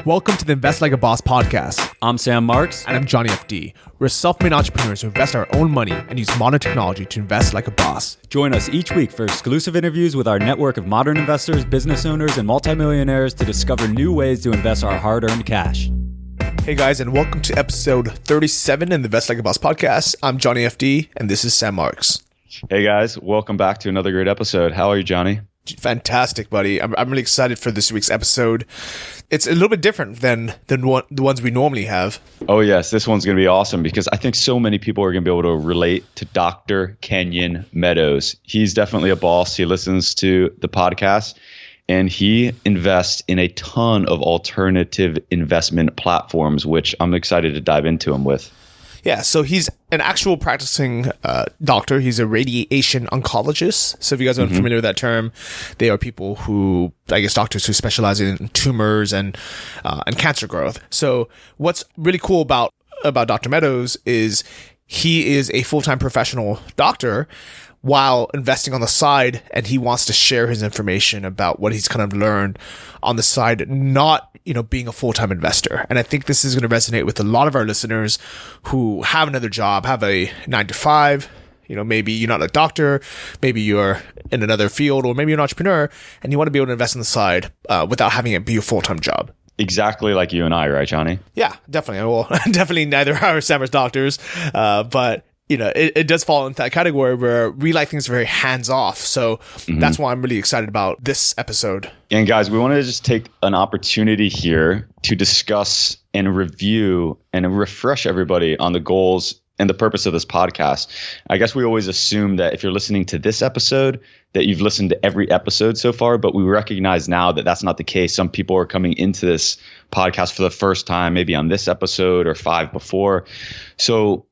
Welcome to the Invest Like a Boss podcast. I'm Sam Marks. And I'm Johnny FD. We're self-made entrepreneurs who invest our own money and use modern technology to invest like a boss. Join us each week for exclusive interviews with our network of modern investors, business owners, and multimillionaires to discover new ways to invest our hard-earned cash. Hey guys, and welcome to episode 37 in the Invest Like a Boss podcast. I'm Johnny FD, and this is Sam Marks. Hey guys, welcome back to another great episode. How are you, Johnny? Fantastic, buddy. I'm really excited for this week's episode. It's a little bit different than the ones we normally have. Oh yes, this one's going to be awesome because I think so many people are going to be able to relate to Dr. Kenyon Meadows. He's definitely a boss. He listens to the podcast and he invests in a ton of alternative investment platforms, which I'm excited to dive into him with. Yeah, so he's an actual practicing doctor. He's a radiation oncologist. So if you guys aren't familiar with that term, they are people who, I guess, doctors who specialize in tumors and cancer growth. So what's really cool about Dr. Meadows is he is a full-time professional doctor while investing on the side, and he wants to share his information about what he's kind of learned on the side, not, being a full-time investor. And I think this is going to resonate with a lot of our listeners who have another job, have a 9 to 5. Maybe you're not a doctor, maybe you're in another field, or maybe you're an entrepreneur, and you want to be able to invest on the side without having it be a full-time job. Exactly like you and I, right, Johnny? Yeah, definitely. Well, definitely neither are Sam as doctors, but it does fall into that category where we like things very hands-off. So that's why I'm really excited about this episode. And guys, we want to just take an opportunity here to discuss and review and refresh everybody on the goals and the purpose of this podcast. I guess we always assume that if you're listening to this episode, that you've listened to every episode so far, but we recognize now that that's not the case. Some people are coming into this podcast for the first time, maybe on this episode or 5 before. So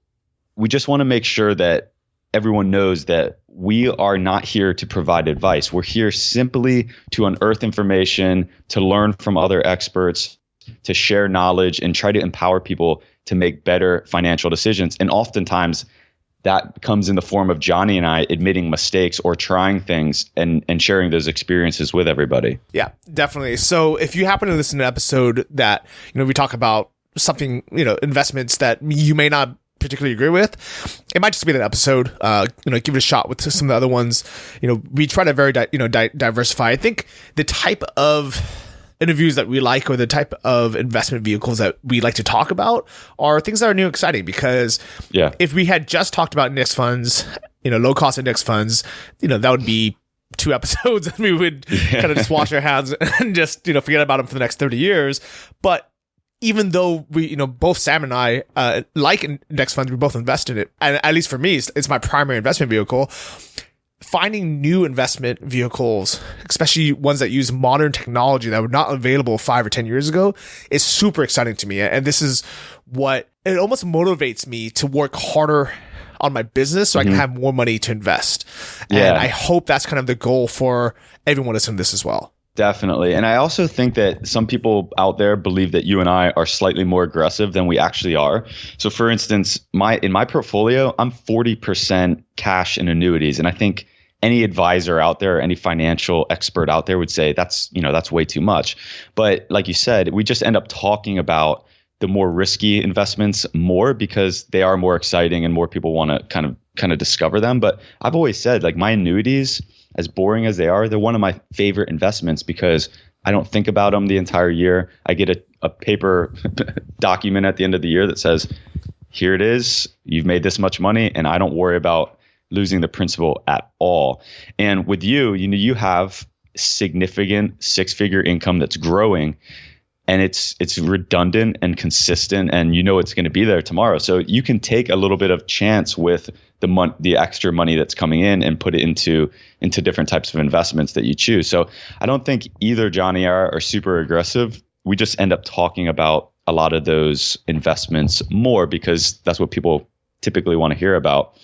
we just want to make sure that everyone knows that we are not here to provide advice. We're here simply to unearth information, to learn from other experts, to share knowledge, and try to empower people to make better financial decisions. And oftentimes that comes in the form of Johnny and I admitting mistakes or trying things and sharing those experiences with everybody. Yeah, definitely. So if you happen to listen to an episode that, we talk about something, investments that you may not particularly agree with, it might just be that episode. Give it a shot with some of the other ones. We try to very diversify. I think the type of interviews that we like, or the type of investment vehicles that we like to talk about, are things that are new and exciting. Because if we had just talked about index funds, low cost index funds, that would be 2 episodes, and we would kind of just wash our hands and just forget about them for the next 30 years. But even though we, both Sam and I like index funds, we both invest in it. And at least for me, it's my primary investment vehicle. Finding new investment vehicles, especially ones that use modern technology that were not available 5 or 10 years ago, is super exciting to me. And this is what it almost motivates me to work harder on my business so I can have more money to invest. Yeah. And I hope that's kind of the goal for everyone listening to this as well. Definitely. And I also think that some people out there believe that you and I are slightly more aggressive than we actually are. So for instance, in my portfolio, I'm 40% cash and annuities. And I think any advisor out there, any financial expert out there would say that's way too much. But like you said, we just end up talking about the more risky investments more because they are more exciting and more people want to kind of discover them. But I've always said, like, my annuities, as boring as they are, they're one of my favorite investments because I don't think about them the entire year. I get a paper document at the end of the year that says, here it is, you've made this much money, and I don't worry about losing the principal at all. And with you have significant 6-figure income that's growing, and it's redundant and consistent, and it's going to be there tomorrow. So you can take a little bit of chance with the extra money that's coming in and put it into different types of investments that you choose. So I don't think either Johnny are super aggressive. We just end up talking about a lot of those investments more because that's what people typically want to hear about.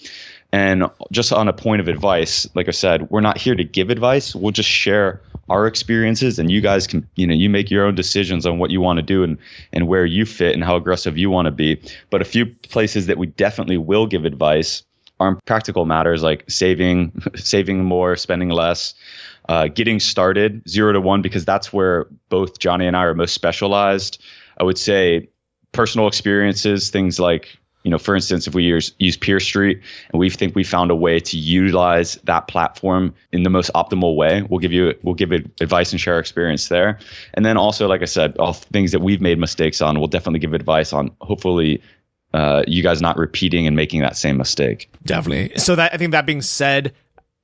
And just on a point of advice, like I said, we're not here to give advice. We'll just share our experiences, and you guys can, you make your own decisions on what you want to do and where you fit and how aggressive you want to be. But a few places that we definitely will give advice are practical matters like saving more, spending less, getting started 0 to 1, because that's where both Johnny and I are most specialized. I would say personal experiences, things like, for instance, if we use Peer Street and we think we found a way to utilize that platform in the most optimal way, we'll give advice and share our experience there. And then also, like I said, all things that we've made mistakes on, we'll definitely give advice on, hopefully you guys not repeating and making that same mistake. Definitely. So I think that being said,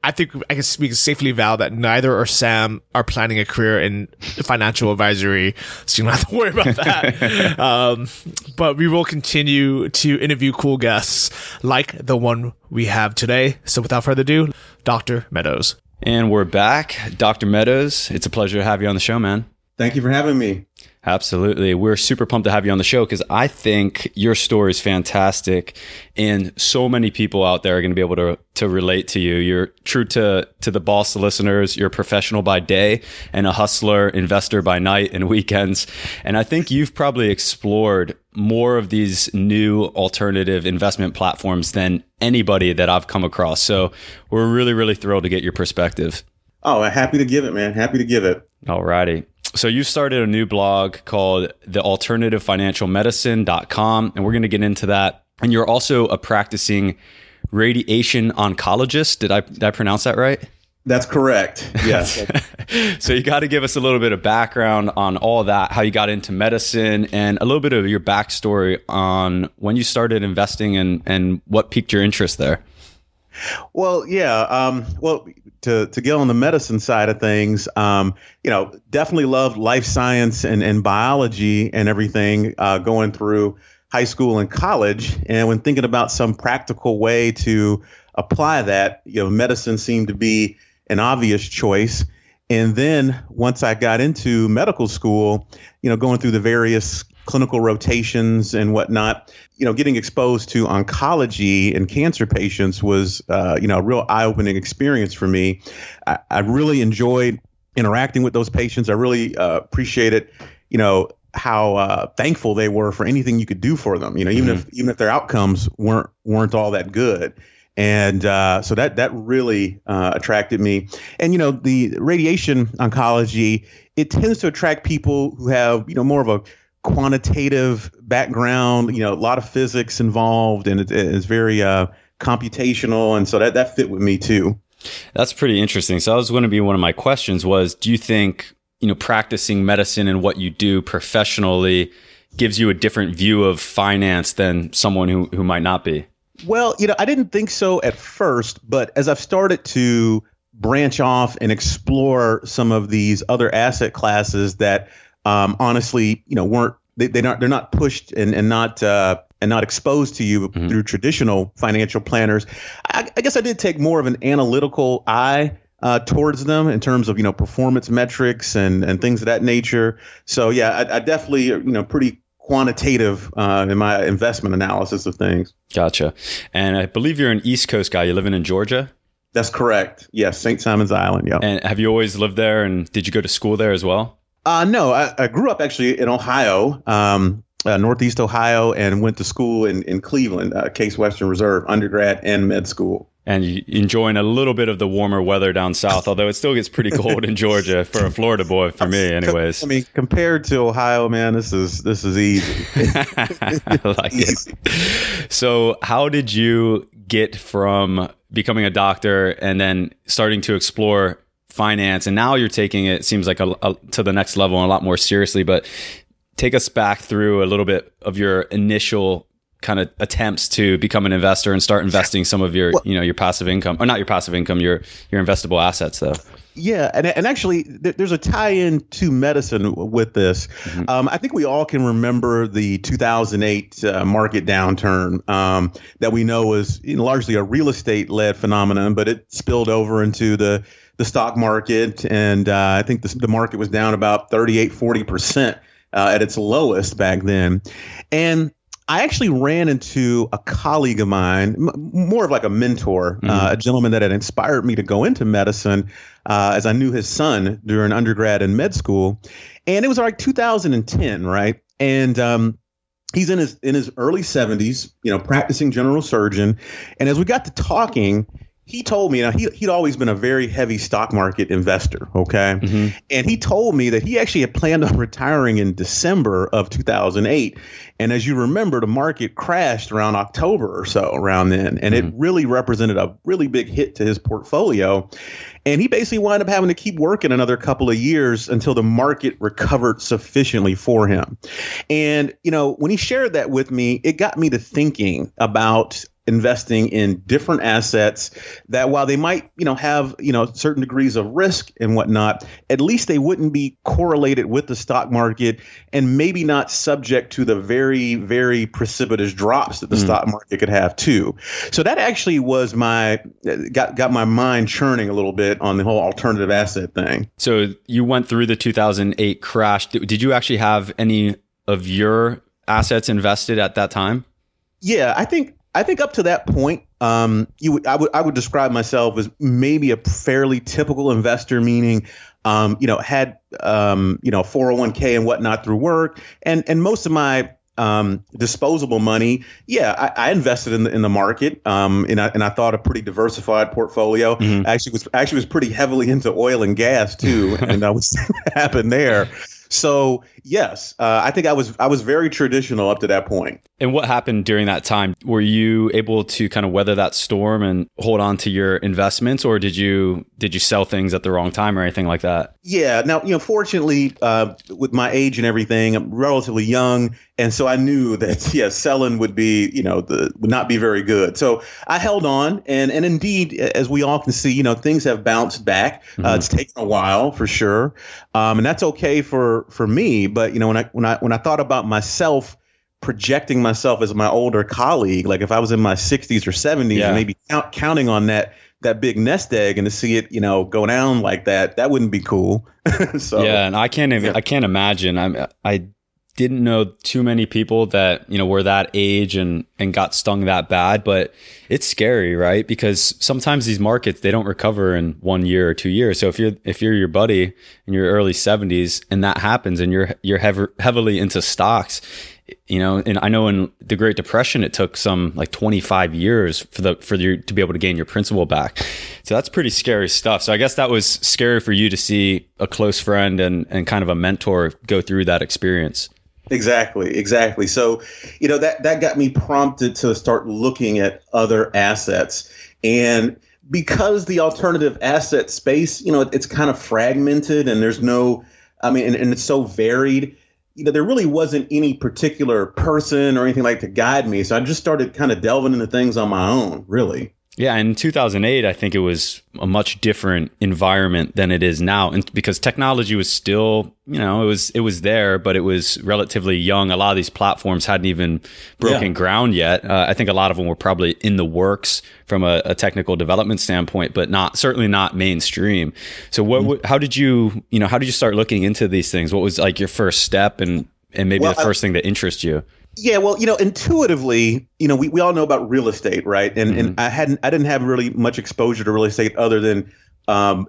I think we can safely vow that neither or Sam are planning a career in financial advisory, so you don't have to worry about that. But we will continue to interview cool guests like the one we have today. So without further ado, Dr. Meadows. And we're back. Dr. Meadows, it's a pleasure to have you on the show, man. Thank you for having me. Absolutely. We're super pumped to have you on the show because I think your story is fantastic and so many people out there are going to be able to relate to you. You're true to the boss listeners. You're a professional by day and a hustler, investor by night and weekends. And I think you've probably explored more of these new alternative investment platforms than anybody that I've come across. So we're really, really thrilled to get your perspective. Oh, happy to give it, man. Happy to give it. All righty. So you started a new blog called thealternativefinancialmedicine.com, and we're going to get into that. And you're also a practicing radiation oncologist. Did I pronounce that right? That's correct. Yes. So you got to give us a little bit of background on all of that, how you got into medicine, and a little bit of your backstory on when you started investing and what piqued your interest there. Well, yeah. To get on the medicine side of things, definitely loved life science and biology and everything going through high school and college. And when thinking about some practical way to apply that, medicine seemed to be an obvious choice. And then once I got into medical school, going through the various clinical rotations and whatnot, getting exposed to oncology and cancer patients was, a real eye-opening experience for me. I really enjoyed interacting with those patients. I really appreciated, how thankful they were for anything you could do for them. Even if their outcomes weren't all that good. And so that really attracted me. And, the radiation oncology, it tends to attract people who have, more of a quantitative background, a lot of physics involved, and it's very computational. And so that fit with me too. That's pretty interesting. So that was going to be one of my questions was, do you think, practicing medicine and what you do professionally gives you a different view of finance than someone who might not be? Well, I didn't think so at first, but as I've started to branch off and explore some of these other asset classes that honestly, they're not pushed and not exposed to you through traditional financial planners. I guess I did take more of an analytical eye towards them in terms of performance metrics and things of that nature. So yeah, I definitely pretty quantitative in my investment analysis of things. Gotcha. And I believe you're an East Coast guy. You're living in Georgia? That's correct. Yes, St. Simon's Island. Yeah. And have you always lived there? And did you go to school there as well? No, I grew up actually in Ohio, Northeast Ohio, and went to school in Cleveland, Case Western Reserve, undergrad and med school. And you enjoying a little bit of the warmer weather down south, although it still gets pretty cold in Georgia for a Florida boy, for me anyways. I mean, compared to Ohio, man, this is easy. I like it. So how did you get from becoming a doctor and then starting to explore finance, and now you're taking it seems like to the next level and a lot more seriously, but take us back through a little bit of your initial kind of attempts to become an investor and start investing some of your your passive income, or not your passive income, your investable assets though. Yeah, and actually there's a tie-in to medicine with this. I think we all can remember the 2008 market downturn that we know was largely a real estate-led phenomenon, but it spilled over into the stock market. And I think the market was down about 40% at its lowest back then. And I actually ran into a colleague of mine, more of like a mentor, a gentleman that had inspired me to go into medicine as I knew his son during undergrad and med school. And it was like 2010, right? And he's in his early 70s, practicing general surgeon. And as we got to talking, he told me, he'd always been a very heavy stock market investor. Okay. Mm-hmm. And he told me that he actually had planned on retiring in December of 2008. And as you remember, the market crashed around October or so around then. And it really represented a really big hit to his portfolio. And he basically wound up having to keep working another couple of years until the market recovered sufficiently for him. And, when he shared that with me, it got me to thinking about investing in different assets that while they might, have, certain degrees of risk and whatnot, at least they wouldn't be correlated with the stock market and maybe not subject to the very, very precipitous drops that the stock market could have too. So that actually was got my mind churning a little bit on the whole alternative asset thing. So you went through the 2008 crash. Did you actually have any of your assets invested at that time? Yeah, I think up to that point, I would describe myself as maybe a fairly typical investor, meaning, had 401k and whatnot through work, and most of my disposable money, I invested in the market, and I thought a pretty diversified portfolio. Actually was pretty heavily into oil and gas too, and I was what happened there. So yes, I think I was very traditional up to that point. And what happened during that time? Were you able to kind of weather that storm and hold on to your investments, or did you sell things at the wrong time or anything like that? Yeah. Now, fortunately, with my age and everything, I'm relatively young, and so I knew that selling would be would not be very good. So I held on, and indeed, as we all can see, things have bounced back. It's taken a while for sure, and that's okay for me. But when I thought about myself, projecting myself as my older colleague, like if I was in my 60s or 70s, and maybe counting on that big nest egg, and to see it, go down like that wouldn't be cool. So and I can't imagine. I didn't know too many people that were that age and got stung that bad, but it's scary, right? Because sometimes these markets, they don't recover in 1 year or 2 years. So if you're your buddy in your early 70s and that happens, and you're heavily into stocks, and I know in the Great Depression, it took some like 25 years for you to be able to gain your principal back. So that's pretty scary stuff. So I guess that was scary for you to see a close friend and kind of a mentor go through that experience. Exactly. So, that got me prompted to start looking at other assets. And because the alternative asset space, it's kind of fragmented, and there's and it's so varied. There really wasn't any particular person or anything like to guide me. So I just started kind of delving into things on my own, really. Yeah, in 2008, I think it was a much different environment than it is now, and because technology was still, it was there, but it was relatively young. A lot of these platforms hadn't even broken ground yet. I think a lot of them were probably in the works from a technical development standpoint, but certainly not mainstream. So, how did you start looking into these things? What was like your first step, and maybe the first thing that interests you? Yeah, well, intuitively, we all know about real estate, right? And I didn't have really much exposure to real estate other than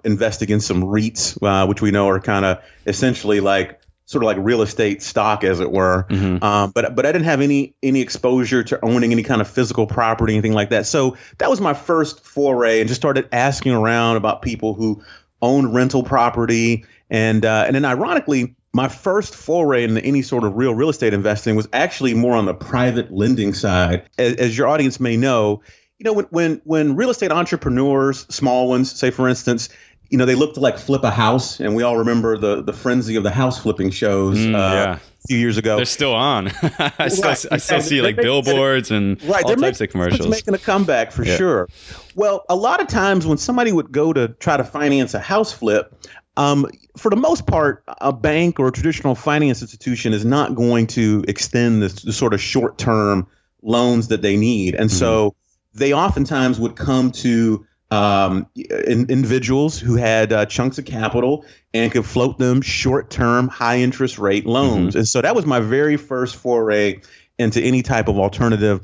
investing in some REITs, which we know are kind of essentially sort of like real estate stock, as it were. But I didn't have any exposure to owning any kind of physical property, anything like that. So that was my first foray, and just started asking around about people who owned rental property, and then ironically, my first foray into any sort of real estate investing was actually more on the private lending side. As your audience may know, when real estate entrepreneurs, small ones, say for instance, they look to flip a house, and we all remember the frenzy of the house flipping shows a few years ago. They're still on. I still see billboards and all types of commercials. It's making a comeback for sure. Well, a lot of times when somebody would go to try to finance a house flip, for the most part, a bank or a traditional finance institution is not going to extend the sort of short-term loans that they need. And so they oftentimes would come to individuals who had chunks of capital and could float them short-term, high-interest rate loans. And so that was my very first foray into any type of alternative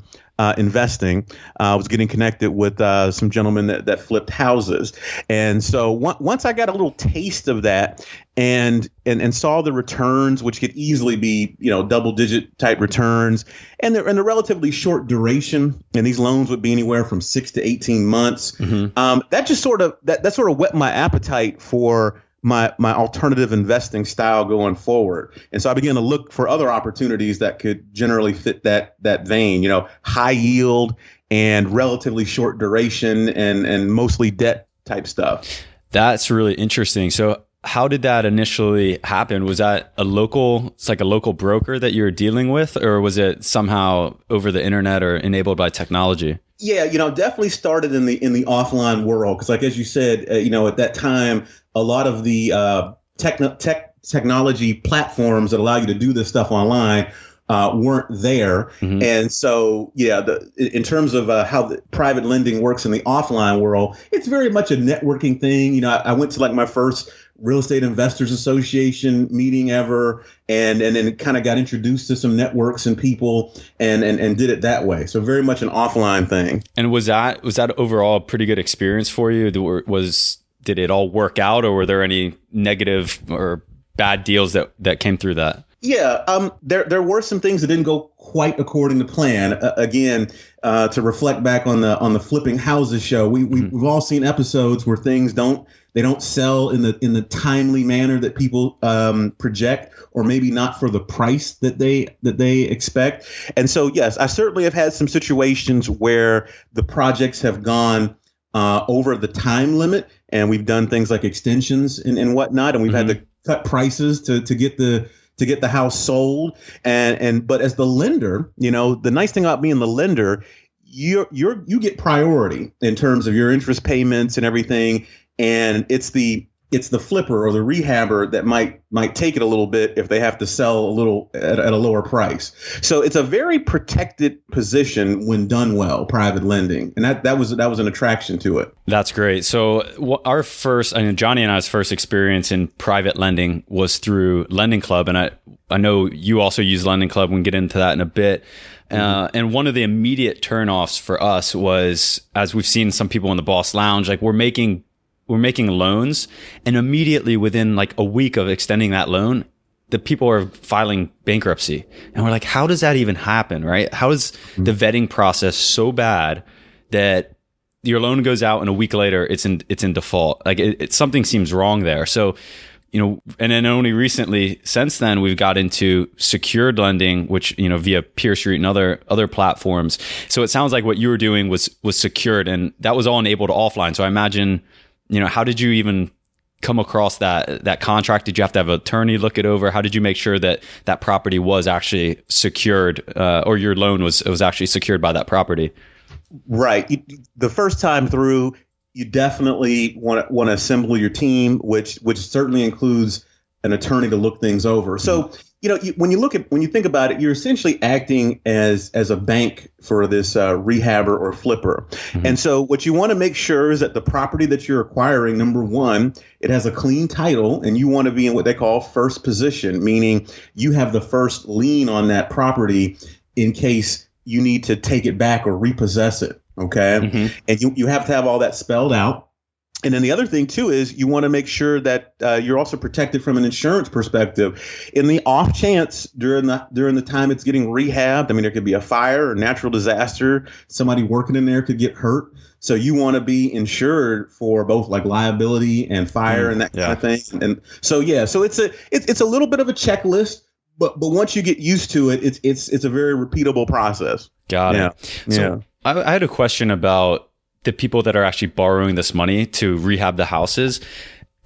investing. I was getting connected with some gentlemen that flipped houses. And so once I got a little taste of that and saw the returns, which could easily be, double digit type returns, and the relatively short duration, and these loans would be anywhere from 6 to 18 months. That just sort of whet my appetite for my alternative investing style going forward. And so I began to look for other opportunities that could generally fit that vein, high yield and relatively short duration and mostly debt type stuff. That's really interesting. So how did that initially happen? Was that a local broker that you were dealing with, or was it somehow over the internet or enabled by technology? Yeah, definitely started in the offline world, because, like as you said, at that time, a lot of the technology platforms that allow you to do this stuff online weren't there. And so, in terms of how the private lending works in the offline world, it's very much a networking thing. I went to my first Real Estate Investors Association meeting ever, and then kind of got introduced to some networks and people and did it that way. So very much an offline thing. And was that overall a pretty good experience for you? Did it all work out, or were there any negative or bad deals that came through that? Yeah, there were some things that didn't go quite according to plan. Again, to reflect back on the flipping houses show, we've all seen episodes where things don't sell in the timely manner that people project, or maybe not for the price that they expect. And so, yes, I certainly have had some situations where the projects have gone over the time limit, and we've done things like extensions and whatnot, and we've had to cut prices to get the house sold. But as the lender, the nice thing about being the lender, you get priority in terms of your interest payments and everything. And it's the flipper or the rehabber that might take it a little bit if they have to sell a little at a lower price. So it's a very protected position when done well, private lending, and that was an attraction to it. That's great. So Johnny and I's first experience in private lending was through Lending Club, and I know you also use Lending Club. We can get into that in a bit. And one of the immediate turnoffs for us was, as we've seen some people in the Boss Lounge, we're making loans, and immediately within a week of extending that loan, the people are filing bankruptcy. And we're like, how does that even happen, right? How is the vetting process so bad that your loan goes out and a week later it's in default? Something seems wrong there. So, and then only recently since then we've got into secured lending, which, via Peer Street and other platforms. So it sounds like what you were doing was secured, and that was all enabled offline. So I imagine, how did you even come across that contract? Did you have to have an attorney look it over? How did you make sure that property was actually secured, or your loan was actually secured by that property? Right. The first time through, you definitely want to assemble your team, which certainly includes an attorney to look things over. So, when you think about it, you're essentially acting as a bank for this rehabber or flipper. And so what you want to make sure is that the property that you're acquiring, number one, it has a clean title, and you want to be in what they call first position, meaning you have the first lien on that property in case you need to take it back or repossess it. Okay. And you have to have all that spelled out. And then the other thing, too, is you want to make sure that you're also protected from an insurance perspective. In the off chance during the time it's getting rehabbed, there could be a fire or natural disaster. Somebody working in there could get hurt. So you want to be insured for both liability and fire and that kind of thing. And so, so it's a little bit of a checklist. But once you get used to it, it's a very repeatable process. Got it. So I had a question about the people that are actually borrowing this money to rehab the houses.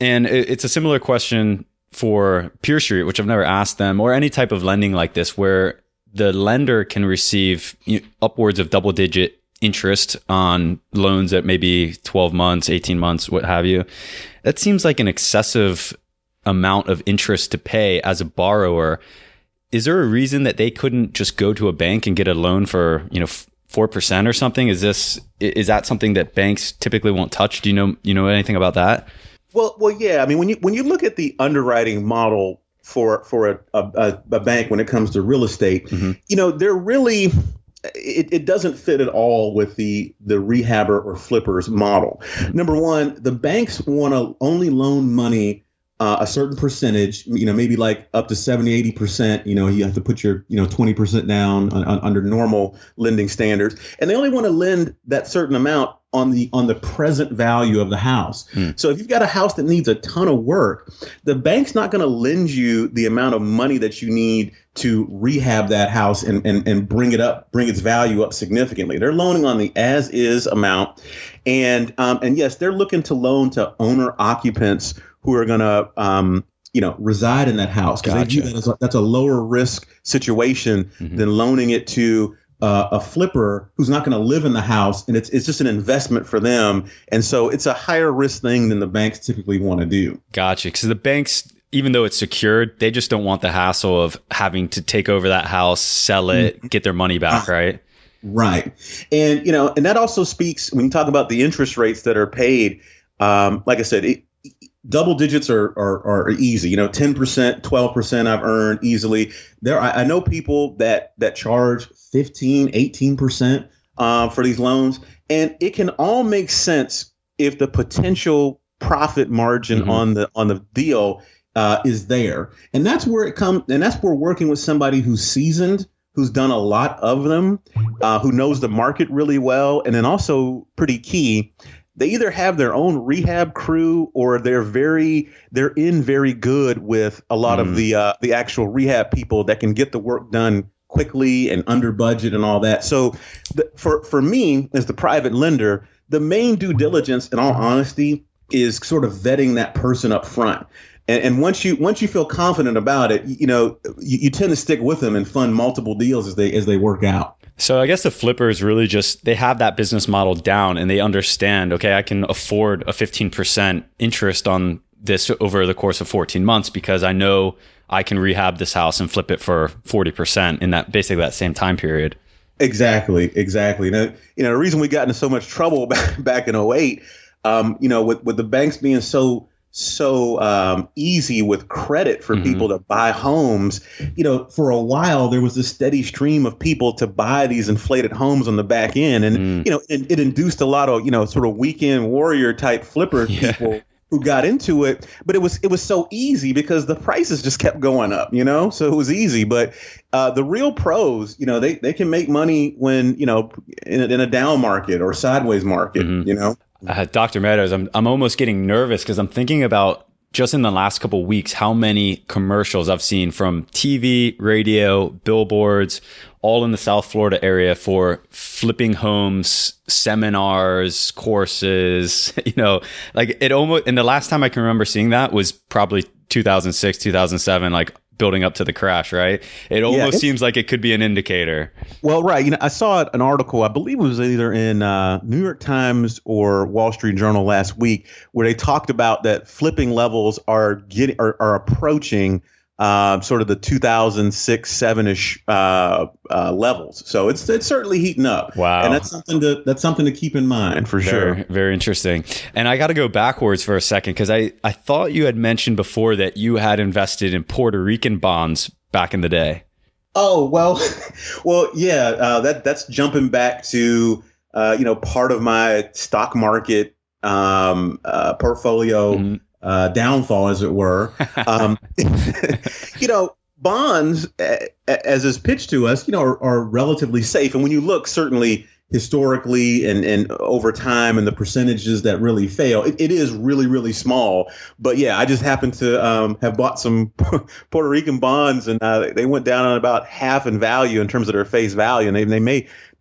And it's a similar question for Peer Street, which I've never asked them, or any type of lending like this, where the lender can receive upwards of double-digit interest on loans at maybe 12 months, 18 months, what have you. That seems like an excessive amount of interest to pay as a borrower. Is there a reason that they couldn't just go to a bank and get a loan for, 4% or something? Is that something that banks typically won't touch? Do you know anything about that? Well, yeah. When you look at the underwriting model for a bank when it comes to real estate, they're really it doesn't fit at all with the rehabber or flippers model. Number one, the banks want to only loan money a certain percentage, maybe like up to 70, 80%, you have to put your, 20% down under normal lending standards. And they only want to lend that certain amount on the present value of the house. So if you've got a house that needs a ton of work, the bank's not going to lend you the amount of money that you need to rehab that house and bring its value up significantly. They're loaning on the as is amount. And yes, they're looking to loan to owner occupants who are going to, reside in that house, because they view that as that's a lower risk situation than loaning it to a flipper who's not going to live in the house, and it's just an investment for them. And so it's a higher risk thing than the banks typically want to do. Gotcha. Because the banks, even though it's secured, they just don't want the hassle of having to take over that house, sell it, get their money back, right? Right. And, and that also speaks, when you talk about the interest rates that are paid, like I said, double digits are easy. 10%, 12% I've earned easily. I know people that charge 15, 18% for these loans, and it can all make sense if the potential profit margin on the deal is there. And that's where it comes. And that's where working with somebody who's seasoned, who's done a lot of them, who knows the market really well, and then also pretty key, they either have their own rehab crew or they're in very good with a lot of the actual rehab people that can get the work done quickly and under budget and all that. So for me as the private lender, the main due diligence, in all honesty, is sort of vetting that person up front. And once you feel confident about it, you tend to stick with them and fund multiple deals as they work out. So I guess the flippers really they have that business model down, and they understand, okay, I can afford a 15% interest on this over the course of 14 months because I know I can rehab this house and flip it for 40% in that same time period. Exactly. Now, the reason we got into so much trouble back in 2008, with the banks being so easy with credit for people to buy homes, for a while there was this steady stream of people to buy these inflated homes on the back end, and it induced a lot of sort of weekend warrior type flipper people who got into it. But it was so easy because the prices just kept going up, so it was easy. But the real pros, they can make money when in a down market or sideways market, Dr. Meadows, I'm almost getting nervous because I'm thinking about just in the last couple of weeks how many commercials I've seen from TV, radio, billboards, all in the South Florida area for flipping homes, seminars, courses. Like it almost. And the last time I can remember seeing that was probably 2006, 2007. Like building up to the crash, right? It almost seems like it could be an indicator. Well, right. I saw an article, I believe it was either in New York Times or Wall Street Journal last week, where they talked about that flipping levels are approaching sort of the 2006, 7-ish levels. So it's certainly heating up. Wow. And that's something to keep in mind for sure. Very interesting. And I got to go backwards for a second because I thought you had mentioned before that you had invested in Puerto Rican bonds back in the day. Oh, well, yeah. That's jumping back to part of my stock market portfolio. Downfall, as it were. Bonds, as is pitched to us, are relatively safe. And when you look, certainly historically and over time, and the percentages that really fail, it is really, really small. But yeah, I just happened to have bought some Puerto Rican bonds, and they went down on about half in value in terms of their face value, and they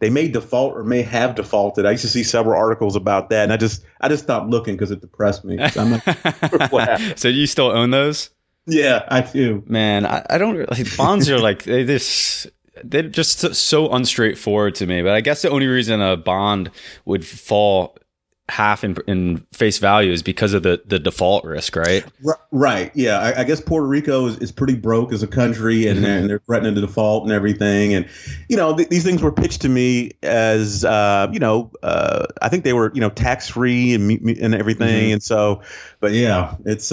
may default or may have defaulted. I used to see several articles about that, and I just stopped looking because it depressed me. So I'm not sure what happened. So you still own those? Yeah, I do. Man, I don't like bonds are like they're just so unstraightforward to me. But I guess the only reason a bond would fall half in face value is because of the default risk, right? Right. Yeah. I guess Puerto Rico is pretty broke as a country, and they're threatening to default and everything. And, these things were pitched to me as, I think they were, tax free and everything. And so, but yeah, it's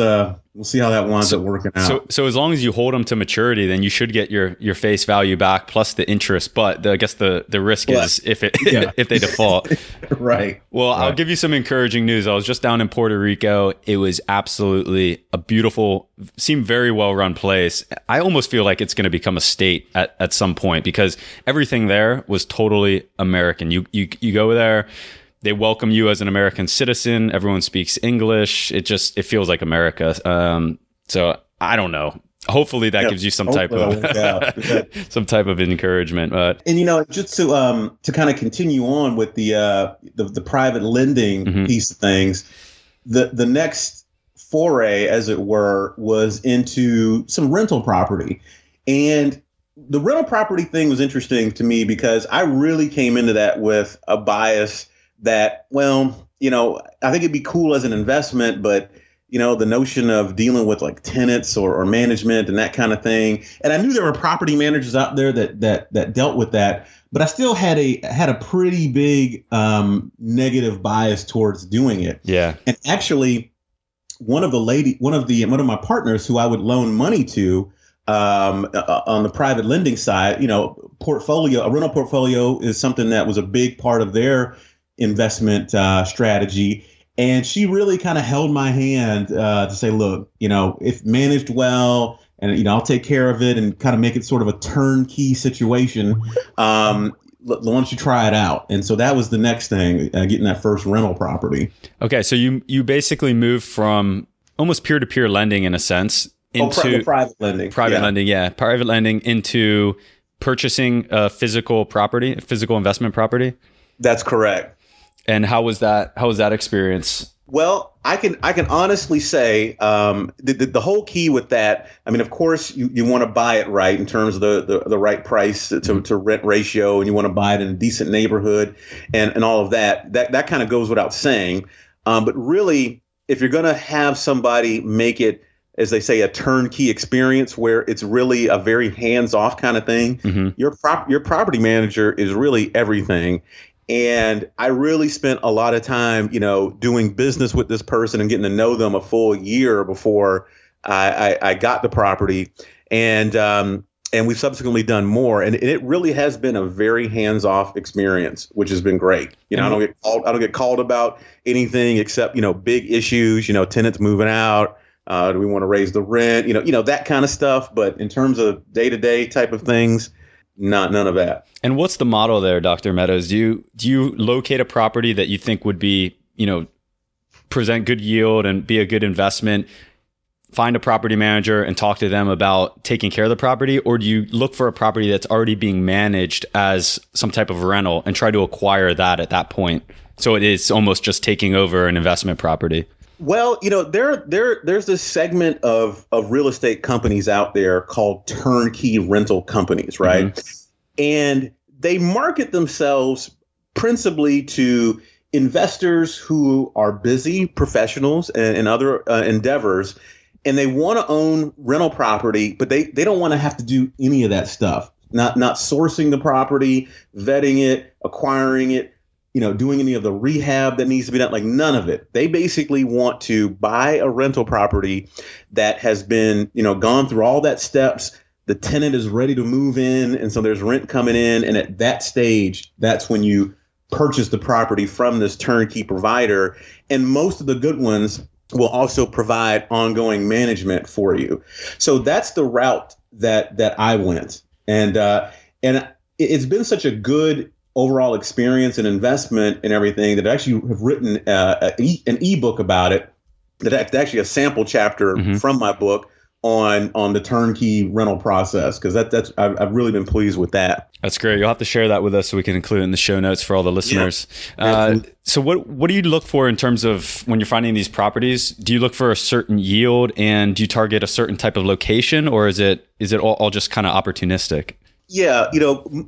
We'll see how that winds up working out. So as long as you hold them to maturity, then you should get your face value back plus the interest. But I guess the risk is if they default. Right. Well, I'll give you some encouraging news. I was just down in Puerto Rico. It was absolutely a beautiful, seemed very well run place. I almost feel like it's going to become a state at some point because everything there was totally American. You go there. They welcome you as an American citizen. Everyone speaks English. It feels like America. So I don't know. Hopefully that gives you some type of encouragement. And just to kind of continue on with the private lending piece of things, the next foray, as it were, was into some rental property. And the rental property thing was interesting to me because I really came into that with a bias that, I think it'd be cool as an investment, but, the notion of dealing with like tenants or management and that kind of thing. And I knew there were property managers out there that dealt with that, but I still had a pretty big negative bias towards doing it. Yeah. And actually, one of my partners who I would loan money to on the private lending side, a rental portfolio is something that was a big part of their investment strategy. And she really kind of held my hand to say, look, if managed well and, I'll take care of it and kind of make it sort of a turnkey situation. Why don't you try it out? And so that was the next thing, getting that first rental property. Okay. So you basically moved from almost peer-to-peer lending in a sense into private lending. Private lending into purchasing a physical investment property. That's correct. And how was that experience? Well, I can honestly say the whole key with that. I mean, of course, you want to buy it right in terms of the right price to rent ratio, and you want to buy it in a decent neighborhood, and all of that. That kind of goes without saying. But really, if you're going to have somebody make it, as they say, a turnkey experience where it's really a very hands-off kind of thing, your property manager is really everything. And I really spent a lot of time, doing business with this person and getting to know them a full year before I got the property. And we've subsequently done more. And it really has been a very hands-off experience, which has been great. I don't get called about anything except, big issues, tenants moving out. Do we want to raise the rent? That kind of stuff. But in terms of day-to-day type of things, none of that. And what's the model there, Dr. Meadows? Do you locate a property that you think would be, present good yield and be a good investment, find a property manager and talk to them about taking care of the property? Or do you look for a property that's already being managed as some type of rental and try to acquire that at that point? So it is almost just taking over an investment property. Well, there's this segment of real estate companies out there called turnkey rental companies, right? And they market themselves principally to investors who are busy professionals and other endeavors, and they want to own rental property, but they don't want to have to do any of that stuff. Not sourcing the property, vetting it, acquiring it, doing any of the rehab that needs to be done, like none of it. They basically want to buy a rental property that has been, gone through all that steps. The tenant is ready to move in. And so there's rent coming in. And at that stage, that's when you purchase the property from this turnkey provider. And most of the good ones will also provide ongoing management for you. So that's the route that I went. And it's been such a good overall experience and investment and everything that I actually have written an ebook about it. That's actually a sample chapter from my book on the turnkey rental process, because I've really been pleased with that. That's great. You'll have to share that with us so we can include it in the show notes for all the listeners. Yeah. So what do you look for in terms of when you're finding these properties? Do you look for a certain yield, and do you target a certain type of location, or is it all just kind of opportunistic? Yeah,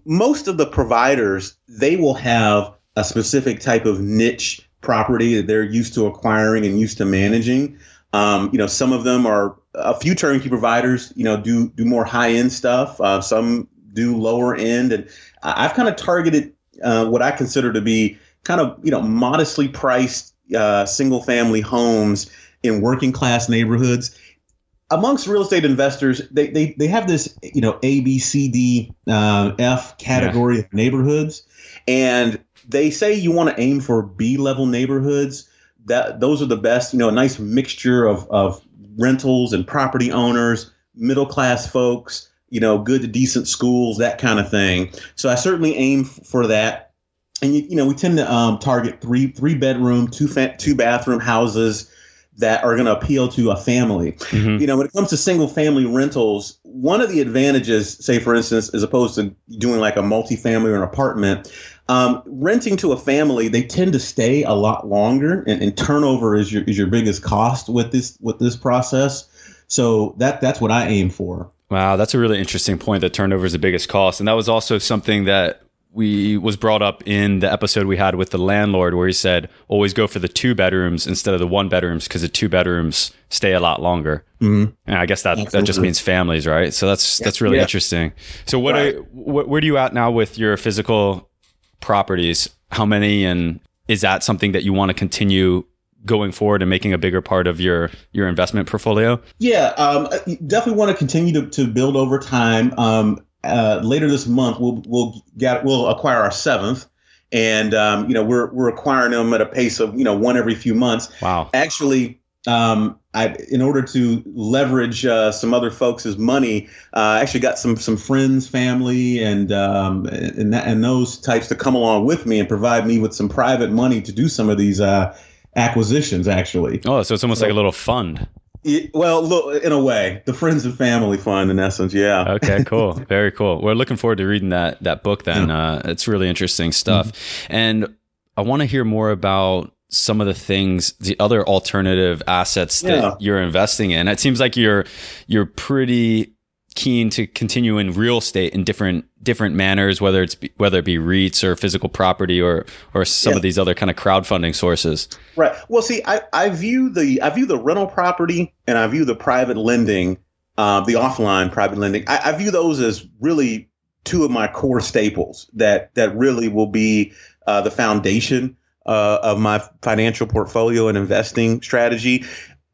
most of the providers, they will have a specific type of niche property that they're used to acquiring and used to managing. Some of them are, a few turnkey providers, do more high end stuff. Some do lower end, and I've kind of targeted what I consider to be kind of modestly priced single family homes in working class neighborhoods. amongst real estate investors, they have this, A, B, C, D, F category of neighborhoods. And they say you want to aim for B level neighborhoods. Those are the best, a nice mixture of rentals and property owners, middle class folks, good to decent schools, that kind of thing. So I certainly aim for that. And, we tend to target three bedroom, two bathroom houses that are going to appeal to a family. Mm-hmm. When it comes to single family rentals, one of the advantages, say, for instance, as opposed to doing like a multifamily or an apartment, renting to a family, they tend to stay a lot longer, and turnover is your biggest cost with this process. So that's what I aim for. Wow, that's a really interesting point, that turnover is the biggest cost. And that was also something that was brought up in the episode we had with the landlord, where he said, always go for the 2 bedrooms instead of the 1 bedrooms, because the 2 bedrooms stay a lot longer. Mm-hmm. And I guess that just means families, right? So that's really interesting. So where do you at now with your physical properties? How many, and is that something that you want to continue going forward and making a bigger part of your investment portfolio? Yeah, definitely want to continue to build over time. Later this month, we'll acquire our 7th, and we're acquiring them at a pace of one every few months. Wow! Actually, in order to leverage some other folks' money, I actually got some friends, family, and those types to come along with me and provide me with some private money to do some of these acquisitions. Actually, so it's almost like a little fund. Well, look, in a way, the friends and family fund, in essence, yeah. Okay, cool. Very cool. We're looking forward to reading that book then. It's really interesting stuff. Mm-hmm. And I want to hear more about some of the things, the other alternative assets that you're investing in. It seems like you're pretty keen to continue in real estate in different manners, whether it be REITs or physical property or some of these other kind of crowdfunding sources. Right. Well, see, I view the rental property, and I view the private lending, the offline private lending. I view those as really 2 of my core staples that really will be the foundation of my financial portfolio and investing strategy.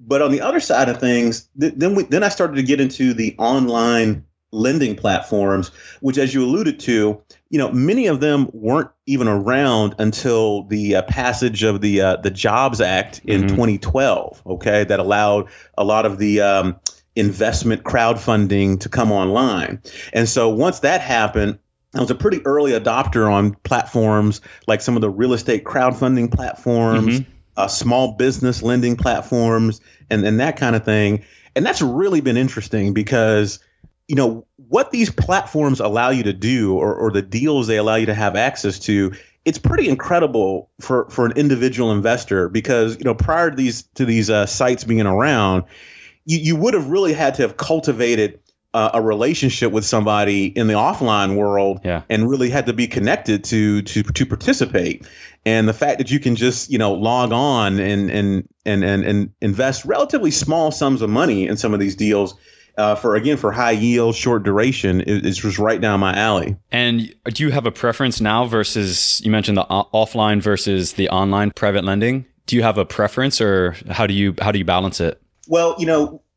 But on the other side of things, then I started to get into the online lending platforms, which, as you alluded to, many of them weren't even around until the passage of the Jobs Act in 2012. Okay, that allowed a lot of the investment crowdfunding to come online. And so once that happened, I was a pretty early adopter on platforms like some of the real estate crowdfunding platforms. Small business lending platforms and that kind of thing. And that's really been interesting because, what these platforms allow you to do or the deals they allow you to have access to, it's pretty incredible for an individual investor because, prior to these sites being around, you would have really had to have cultivated a relationship with somebody in the offline world and really had to be connected to participate. And the fact that you can just, log on and invest relatively small sums of money in some of these deals for high yield, short duration is just right down my alley. And do you have a preference now versus, you mentioned the offline versus the online private lending? Do you have a preference, or how do you balance it? Well,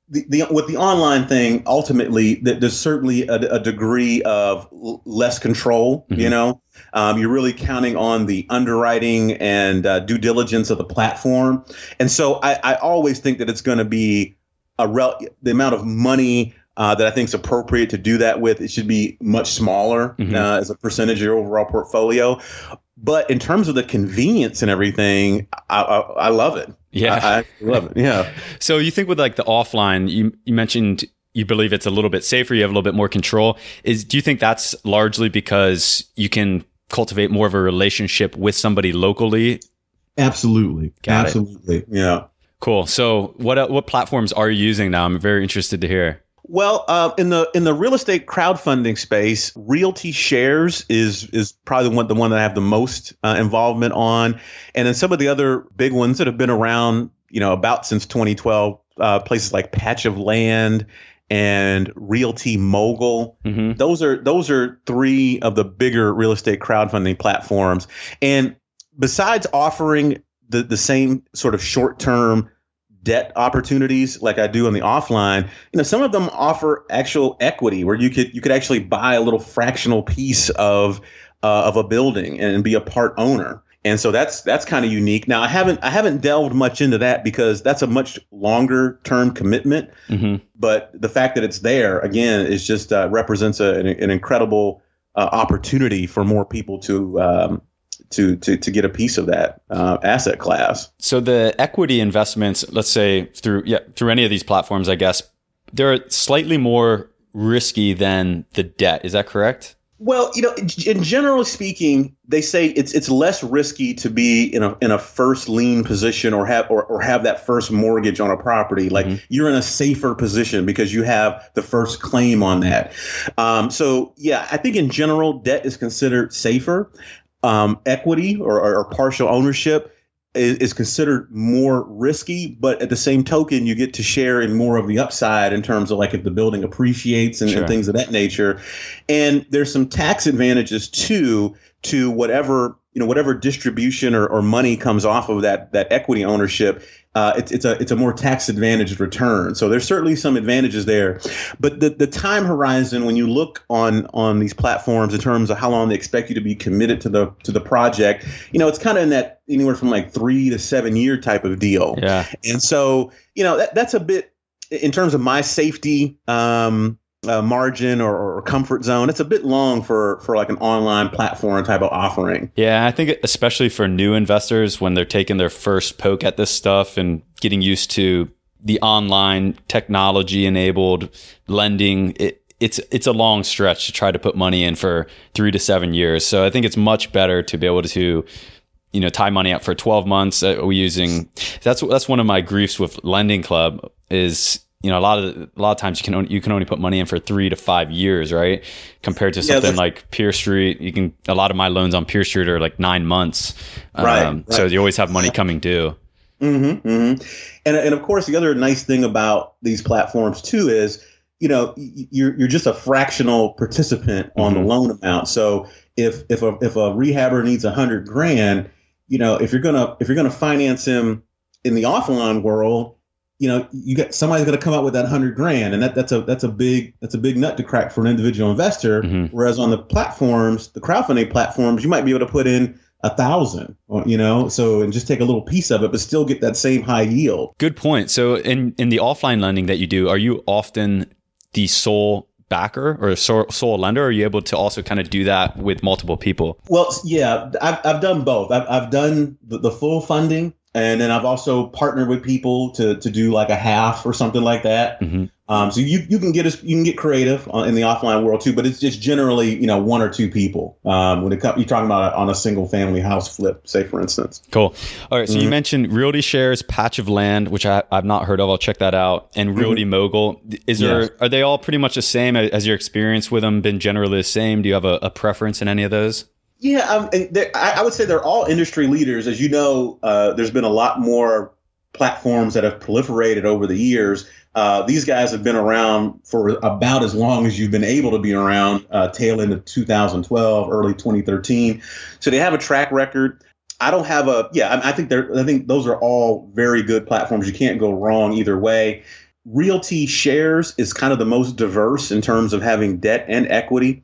with the online thing, ultimately, there's certainly a degree of less control. Mm-hmm. You're really counting on the underwriting and due diligence of the platform. And so I always think that it's going to be the amount of money that I think is appropriate to do that with. It should be much smaller as a percentage of your overall portfolio. But in terms of the convenience and everything, I love it. Yeah, I love it. Yeah. So you think with like the offline, you mentioned you believe it's a little bit safer, you have a little bit more control. Do you think that's largely because you can cultivate more of a relationship with somebody locally? Absolutely. Absolutely. Yeah. Cool. So what platforms are you using now? I'm very interested to hear. Well, in the real estate crowdfunding space, Realty Shares is probably the one that I have the most involvement on, and then some of the other big ones that have been around, about since 2012, places like Patch of Land and Realty Mogul. Mm-hmm. Those are 3 of the bigger real estate crowdfunding platforms, and besides offering the same sort of short-term debt opportunities like I do on the offline, some of them offer actual equity where you could actually buy a little fractional piece of a building and be a part owner. And so that's kind of unique. Now I haven't delved much into that because that's a much longer term commitment. Mm-hmm. But the fact that it's there again is just represents an incredible opportunity for more people to get a piece of that asset class. So the equity investments, let's say through any of these platforms, I guess they're slightly more risky than the debt. Is that correct? Well, in general speaking, they say it's less risky to be in a first lien position or have that first mortgage on a property. Like you're in a safer position because you have the first claim on that. So yeah, I think in general, debt is considered safer. Equity or partial ownership is considered more risky, but at the same token, you get to share in more of the upside in terms of like if the building appreciates and things of that nature. And there's some tax advantages too to whatever distribution or money comes off of that equity ownership. It's a more tax advantaged return. So there's certainly some advantages there. But the time horizon when you look on these platforms in terms of how long they expect you to be committed to the project, it's kind of in that anywhere from like 3 to 7 year type of deal. Yeah. And so, that's a bit in terms of my safety margin or comfort zone. It's a bit long for like an online platform type of offering. Yeah, I think especially for new investors when they're taking their first poke at this stuff and getting used to the online technology enabled lending, it's a long stretch to try to put money in for 3 to 7 years. So I think it's much better to be able to tie money up for 12 months. That's one of my griefs with Lending Club is a lot of times you can only put money in for 3 to 5 years, right? Compared to something like Peer Street, a lot of my loans on Peer Street are like 9 months. Right. So you always have money coming due. Mm-hmm, mm-hmm. And of course, the other nice thing about these platforms too is, you're just a fractional participant on the loan amount. So if a rehabber needs $100,000, if you're gonna finance him in the offline world, somebody's going to come up with that $100,000, and that's a big nut to crack for an individual investor. Mm-hmm. Whereas on the platforms, the crowdfunding platforms, you might be able to put in 1,000, so and just take a little piece of it, but still get that same high yield. Good point. So in the offline lending that you do, are you often the sole backer or sole lender? Or are you able to also kind of do that with multiple people? Well, yeah, I've done both. I've done the full funding. And then I've also partnered with people to do like a half or something like that. Mm-hmm. So you can get creative in the offline world too, but it's just generally 1 or 2 people when you're talking about on a single family house flip, say for instance. Cool. All right. So you mentioned Realty Shares, Patch of Land, which I've not heard of. I'll check that out. And Realty Mogul. Are they all pretty much the same? Has your experience with them been generally the same? Do you have a preference in any of those? Yeah, I would say they're all industry leaders. As you know, there's been a lot more platforms that have proliferated over the years. These guys have been around for about as long as you've been able to be around, tail end of 2012, early 2013. So they have a track record. I don't have I think those are all very good platforms. You can't go wrong either way. Realty Shares is kind of the most diverse in terms of having debt and equity.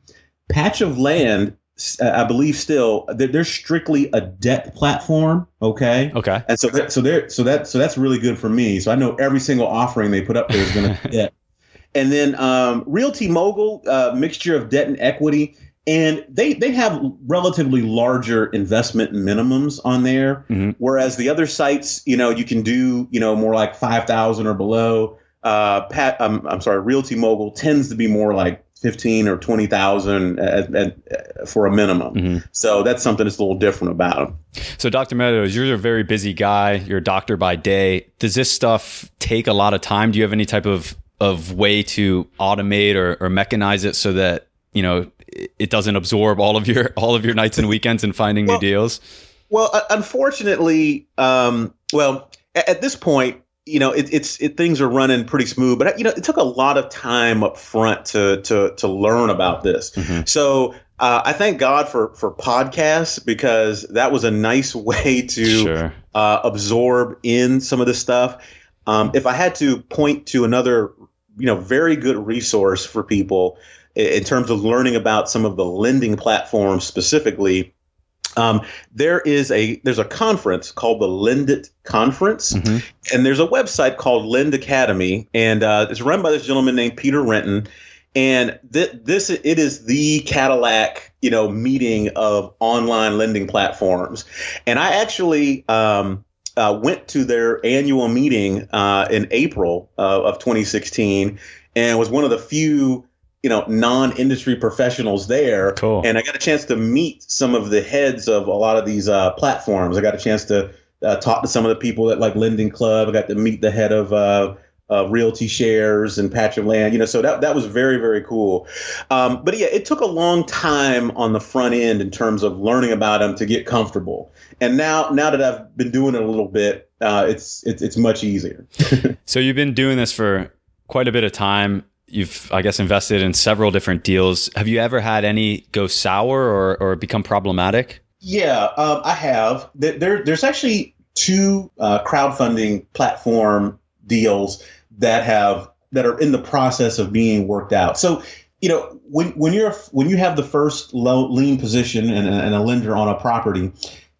Patch of Land, I believe still they're strictly a debt platform. Okay. And so that's really good for me. So I know every single offering they put up there is going to debt. And then Realty Mogul, mixture of debt and equity, and they have relatively larger investment minimums on there. Mm-hmm. Whereas the other sites, you can do more like 5,000 or below. Realty Mogul tends to be more like 15 or 20,000 for a minimum. Mm-hmm. So that's something that's a little different about them. So Dr. Meadows, you're a very busy guy. You're a doctor by day. Does this stuff take a lot of time? Do you have any type of way to automate or mechanize it so that, it doesn't absorb all of your nights and weekends and finding new deals? Well, unfortunately, at this point, things are running pretty smooth, but it took a lot of time up front to learn about this. Mm-hmm. So I thank God for podcasts, because that was a nice way to absorb in some of this stuff. If I had to point to another, very good resource for people in terms of learning about some of the lending platforms specifically, there's a conference called the Lend It Conference, and there's a website called Lend Academy, and it's run by this gentleman named Peter Renton. And it is the Cadillac, meeting of online lending platforms. And I actually went to their annual meeting in April of 2016, and was one of the few non-industry professionals there. Cool. And I got a chance to meet some of the heads of a lot of these platforms. I got a chance to talk to some of the people at like Lending Club. I got to meet the head of Realty Shares and Patch of Land, so that was very, very cool. But yeah, it took a long time on the front end in terms of learning about them to get comfortable. And now that I've been doing it a little bit, it's much easier. So you've been doing this for quite a bit of time. You've, I guess, invested in several different deals. Have you ever had any go sour or become problematic? Yeah, I have. There's actually two crowdfunding platform deals that are in the process of being worked out. So, when you have the first lien position and a lender on a property,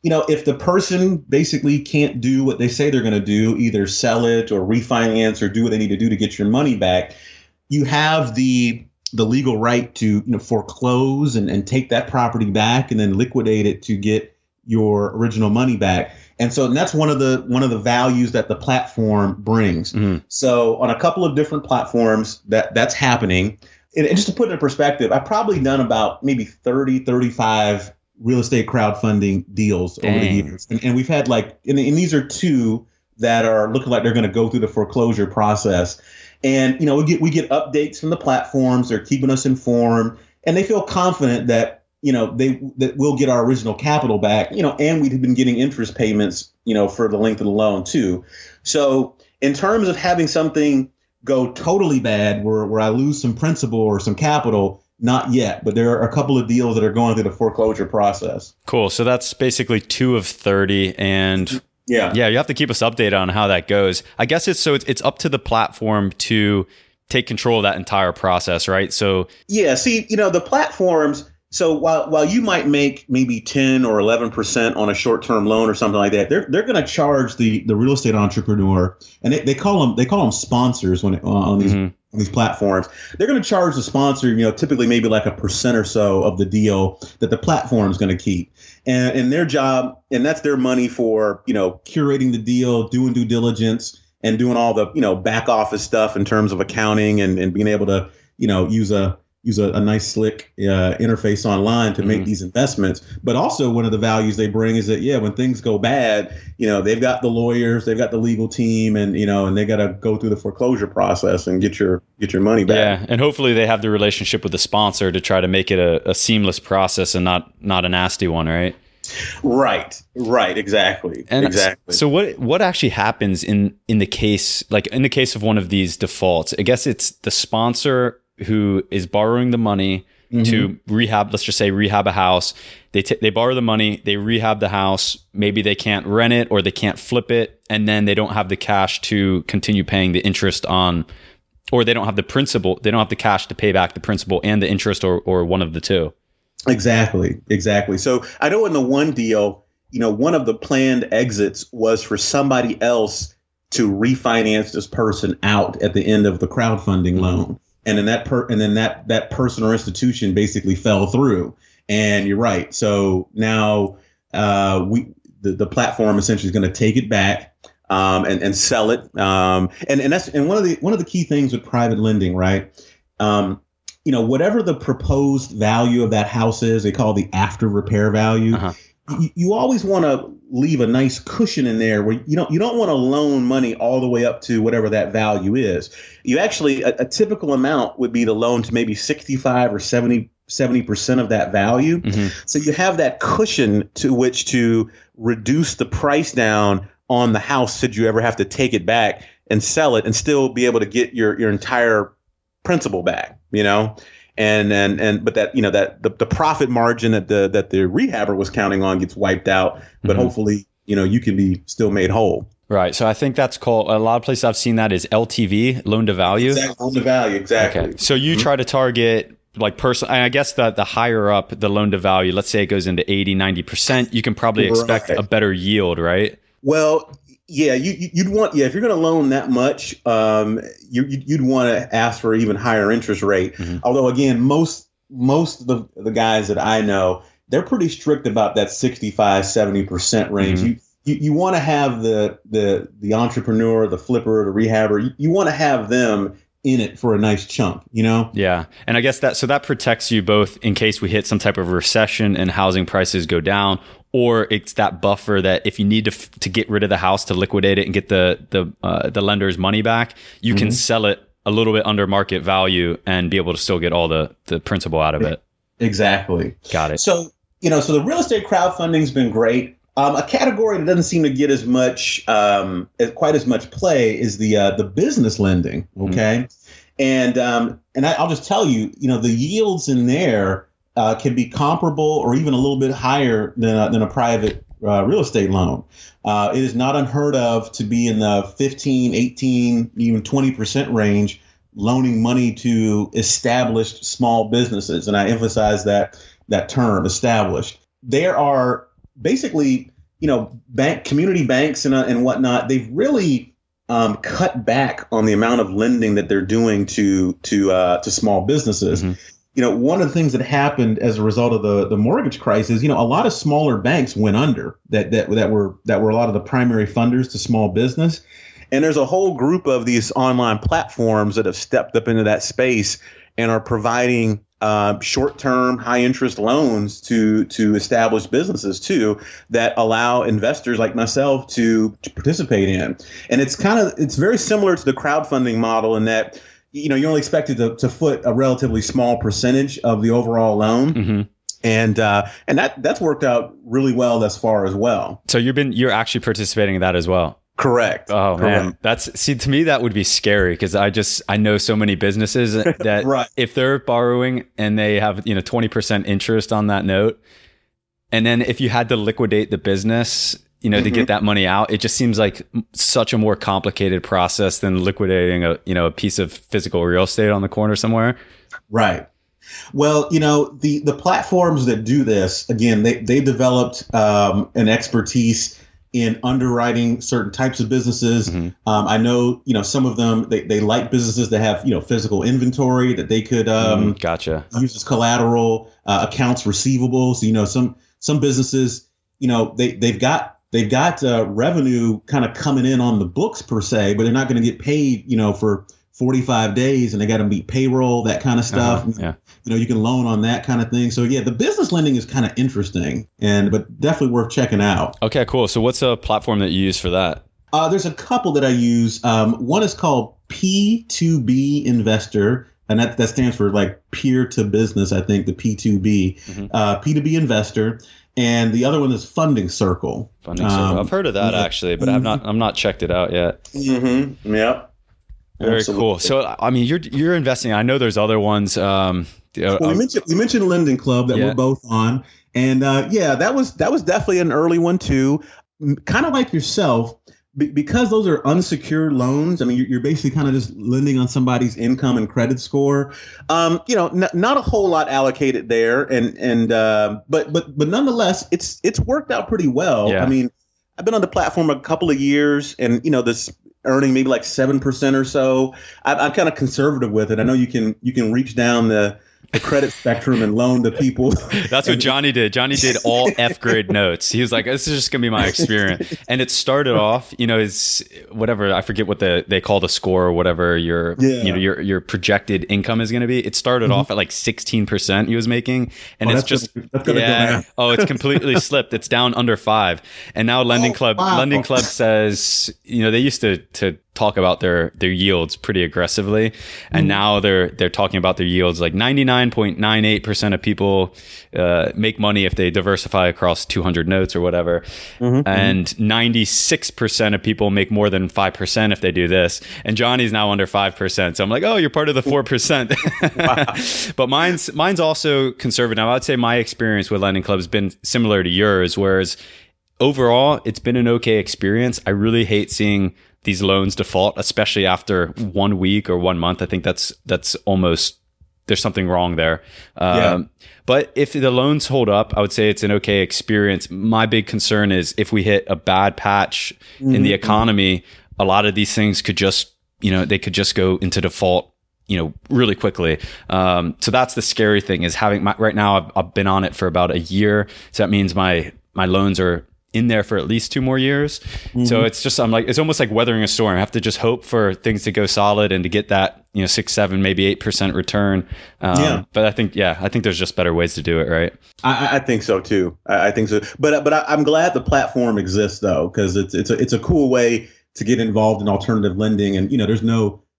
if the person basically can't do what they say they're going to do, either sell it or refinance or do what they need to do to get your money back, you have the legal right to foreclose and take that property back and then liquidate it to get your original money back. And so that's one of the values that the platform brings. So on a couple of different platforms that's happening. And just to put it in perspective, I've probably done about maybe 35 real estate crowdfunding deals over the years. And we've had and these are two that are looking like they're going to go through the foreclosure process. And, we get updates from the platforms. They're keeping us informed, and they feel confident that that we'll get our original capital back, and we've been getting interest payments, for the length of the loan too. So in terms of having something go totally bad where I lose some principal or some capital, not yet, but there are a couple of deals that are going through the foreclosure process. Cool. So that's basically 2 of 30. And yeah, you have to keep us updated on how that goes. I guess it's up to the platform to take control of that entire process, right? So yeah, see, the platforms. So while you might make maybe 10 or 11% on a short-term loan or something like that, they're going to charge the real estate entrepreneur, and they call them sponsors on these platforms. They're going to charge the sponsor, typically maybe like 1% or so of the deal that the platform is going to keep, and their job, and that's their money for curating the deal, doing due diligence, and doing all the back office stuff in terms of accounting and being able to use a nice slick interface online to make these investments. But also one of the values they bring is that, when things go bad, they've got the lawyers, they've got the legal team, and they got to go through the foreclosure process and get your money back. Yeah. And hopefully they have the relationship with the sponsor to try to make it a seamless process and not a nasty one, right? Right. Exactly. So what actually happens in the case, in the case of one of these defaults? I guess it's the sponsor who is borrowing the money to rehab, let's just say rehab a house. They borrow the money, they rehab the house. Maybe they can't rent it or they can't flip it. And then they don't have the cash to continue paying the interest on, or they don't have the principal. They don't have the cash to pay back the principal and the interest or one of the two. Exactly. So I know in the one deal, one of the planned exits was for somebody else to refinance this person out at the end of the crowdfunding loan. And then that person or institution basically fell through. And you're right. So now the platform essentially is going to take it back and sell it. And that's one of the key things with private lending, right? Whatever the proposed value of that house is, they call it the after repair value. You always want to leave a nice cushion in there where you don't want to loan money all the way up to whatever that value is. You actually, a typical amount would be to loan to maybe 65 or 70% of that value. So you have that cushion to which to reduce the price down on the house should you ever have to take it back and sell it and still be able to get your entire principal back, but that the profit margin that the rehabber was counting on gets wiped out, but hopefully, you can be still made whole. Right. So I think that's called, a lot of places I've seen that is LTV, loan to value. Exactly. Loan to value, exactly. Okay. So you try to target like I guess the higher up the loan to value, let's say it goes into 80, 90%, you can probably expect a better yield, right? Well, yeah, you'd want, if you're going to loan that much, you'd want to ask for an even higher interest rate. Although again, most of the guys that I know, they're pretty strict about that 65, 70% range. You want to have the entrepreneur, the flipper, the rehabber, you want to have them in it for a nice chunk, Yeah. And I guess that protects you both in case we hit some type of recession and housing prices go down, or it's that buffer that if you need to get rid of the house to liquidate it and get the lender's money back, you can sell it a little bit under market value and be able to still get all the principal out of it. Exactly. Got it. So, so the real estate crowdfunding's been great. A category that doesn't seem to get as much, quite as much play is the business lending. Okay, and I'll just tell you, the yields in there can be comparable or even a little bit higher than a private real estate loan. It is not unheard of to be in the 15, 18, even 20% range, loaning money to established small businesses, and I emphasize that term, established. There are basically, community banks and whatnot. They've really cut back on the amount of lending that they're doing to small businesses. One of the things that happened as a result of the mortgage crisis, a lot of smaller banks went under that were a lot of the primary funders to small business. And there's a whole group of these online platforms that have stepped up into that space and are providing short-term, high-interest loans to established businesses too, that allow investors like myself to participate in. And it's very similar to the crowdfunding model in that you're only expected to foot a relatively small percentage of the overall loan. And that's worked out really well thus far as well. So you're actually participating in that as well. Correct. Oh Correct. man, to me that would be scary because I know so many businesses that right. If they're borrowing and they have 20% interest on that note, and then if you had to liquidate the business, to get that money out, it just seems like such a more complicated process than liquidating a piece of physical real estate on the corner somewhere. Right. Well, the platforms that do this, again, they developed an expertise in underwriting certain types of businesses. I know, some of them, they like businesses that have, physical inventory that they could gotcha. use as collateral, accounts receivable. So, some businesses, they've got revenue kind of coming in on the books per se, but they're not going to get paid, for 45 days and they got to meet payroll, that kind of stuff. Yeah. You can loan on that kind of thing. So yeah, the business lending is kind of interesting but definitely worth checking out. Okay, cool. So what's a platform that you use for that? There's a couple that I use. One is called P2B Investor, and that stands for like peer to business, I think, the P2B, P2B Investor. And the other one is Funding Circle. Funding Circle. I've heard of that actually, but I'm not checked it out yet. Yep. Very Absolutely. cool. So, I mean, you're investing. I know there's other ones. Well, we mentioned Lending Club that we're both on, and that was definitely an early one too. Kind of like yourself, because those are unsecured loans. I mean, you're basically kind of just lending on somebody's income and credit score. Not a whole lot allocated there, but nonetheless, it's worked out pretty well. Yeah. I mean, I've been on the platform a couple of years, and this earning maybe like 7% or so. I'm kind of conservative with it. I know you can reach down the credit spectrum and loan to people. That's what Johnny did. Johnny did all F grade notes. He was like, this is just gonna be my experience. And it started off, his whatever, I forget what they call the score or whatever your projected income is gonna be. It started off at like 16% he was making, and it's just it's completely slipped. It's down under 5. And now Lending Club says, they used to talk about their yields pretty aggressively, and now they're talking about their yields like 99.98% of people make money if they diversify across 200 notes or whatever, and 96% of people make more than 5% if they do this, and Johnny's now under 5%. So I'm like, oh, you're part of the 4%. But mine's also conservative. I would say my experience with Lending Club has been similar to yours, whereas overall, it's been an okay experience. I really hate seeing these loans default, especially after 1 week or 1 month. I think that's almost, there's something wrong there. But if the loans hold up, I would say it's an okay experience. My big concern is if we hit a bad patch in the economy, a lot of these things could just, they could just go into default, really quickly. So that's the scary thing, is having right now I've been on it for about a year. So that means my loans are in there for at least 2 more years. So it's just, it's almost like weathering a storm. I have to just hope for things to go solid and to get that, 6, 7, maybe 8% return. But I think there's just better ways to do it, right? I think so too. I think so. But I'm glad the platform exists though, because it's a cool way to get involved in alternative lending. And,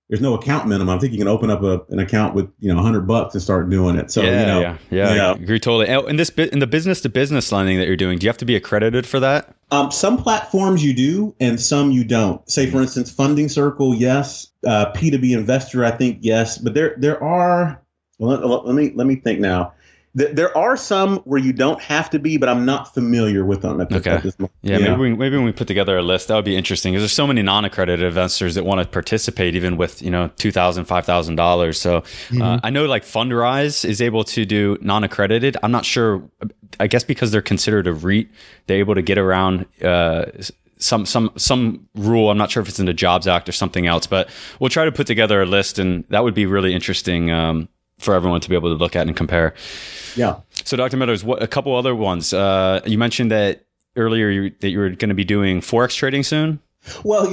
there's no account minimum. I think you can open up an account with $100 and start doing it. So I agree totally. And in the business to business lending that you're doing, do you have to be accredited for that? Some platforms you do, and some you don't. Say for instance, Funding Circle, yes. P2B Investor, I think yes. But there are. Well, let me think now. There are some where you don't have to be, but I'm not familiar with them at this moment. Maybe when we put together a list, that would be interesting, because there's so many non-accredited investors that want to participate, even with $2,000, $5,000. So I know like Fundrise is able to do non-accredited. I'm not sure. I guess because they're considered a REIT, they're able to get around some rule. I'm not sure if it's in the Jobs Act or something else, but we'll try to put together a list, and that would be really interesting for everyone to be able to look at and compare. Yeah. So Dr. Meadows, a couple other ones. You mentioned that earlier that you were going to be doing Forex trading soon. Well,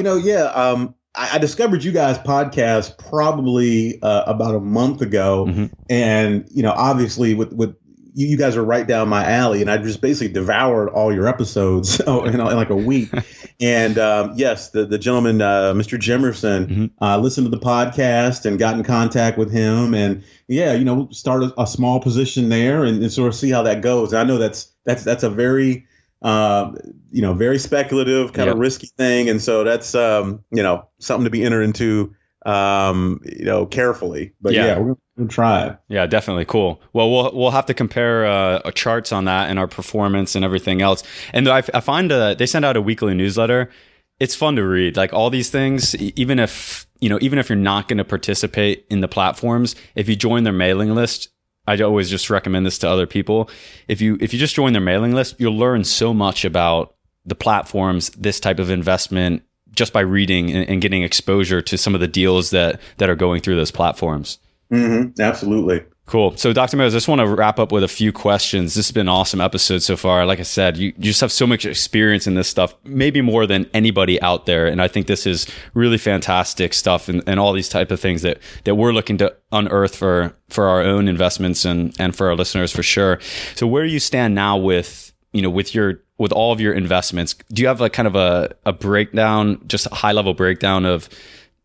I discovered you guys' podcast probably about a month ago. And, obviously with you guys are right down my alley, and I just basically devoured all your episodes in like a week. And yes, the gentleman, Mr. Jimerson, listened to the podcast and got in contact with him, and start a small position there and sort of see how that goes. And I know that's a very very speculative kind of risky thing, and so that's something to be entered into carefully. But we're gonna try it. Yeah, definitely. Cool. Well, we'll have to compare charts on that and our performance and everything else. And I find they send out a weekly newsletter. It's fun to read, like all these things, even if you're not going to participate in the platforms, if you join their mailing list, I always just recommend this to other people. If you just join their mailing list, you'll learn so much about the platforms, this type of investment, just by reading and getting exposure to some of the deals that are going through those platforms. Absolutely. Cool. So Dr. Meadows, I just want to wrap up with a few questions. This has been an awesome episode so far. Like I said, you just have so much experience in this stuff, maybe more than anybody out there. And I think this is really fantastic stuff, and all these type of things that we're looking to unearth for our own investments and for our listeners for sure. So where do you stand now with all of your investments? Do you have like kind of a breakdown, just a high level breakdown of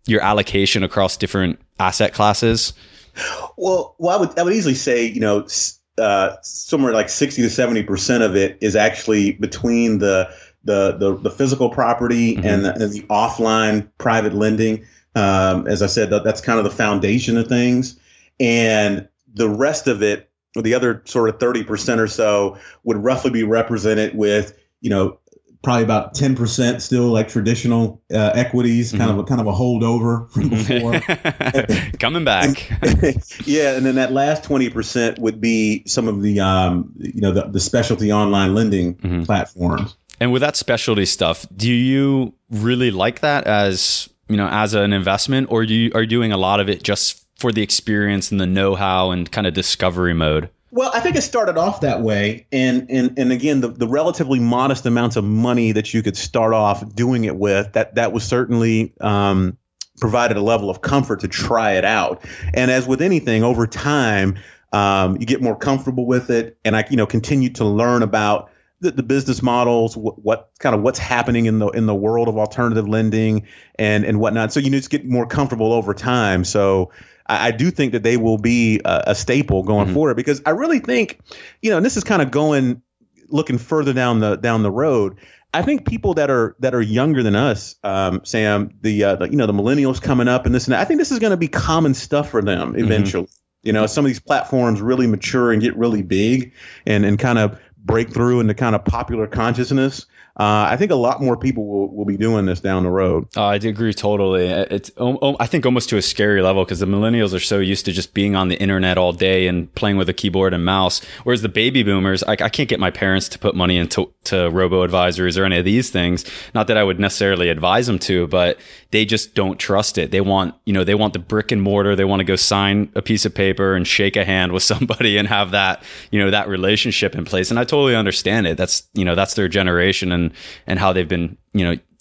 your allocation across different asset classes? Well, I would easily say, somewhere like 60 to 70% of it is actually between the physical property and the offline private lending. As I said, that's kind of the foundation of things. And the rest of it, the other sort of 30% or so, would roughly be represented with, probably about 10% still like traditional equities, kind of a holdover from before. Coming back. Yeah, and then that last 20% would be some of the the specialty online lending platforms. And with that specialty stuff, do you really like that as an investment, or are you doing a lot of it just for the experience and the know-how and kind of discovery mode? Well, I think it started off that way. And again, the relatively modest amounts of money that you could start off doing it with, that was certainly provided a level of comfort to try it out. And as with anything, over time, you get more comfortable with it. And I continue to learn about the business models, what's happening in the world of alternative lending and whatnot. So just get more comfortable over time. So I do think that they will be a staple going forward, because I really think, and this is kind of looking further down the road. I think people that are younger than us, Sam, the millennials coming up and this and that, I think this is going to be common stuff for them eventually. Some of these platforms really mature and get really big and kind of break through into kind of popular consciousness. I think a lot more people will be doing this down the road. I do agree totally. It's I think almost to a scary level because the millennials are so used to just being on the internet all day and playing with a keyboard and mouse. Whereas the baby boomers, I can't get my parents to put money into robo advisories or any of these things. Not that I would necessarily advise them to, but they just don't trust it. They want the brick and mortar. They want to go sign a piece of paper and shake a hand with somebody and have that, that relationship in place. And I totally understand it. That's their generation and how they've been,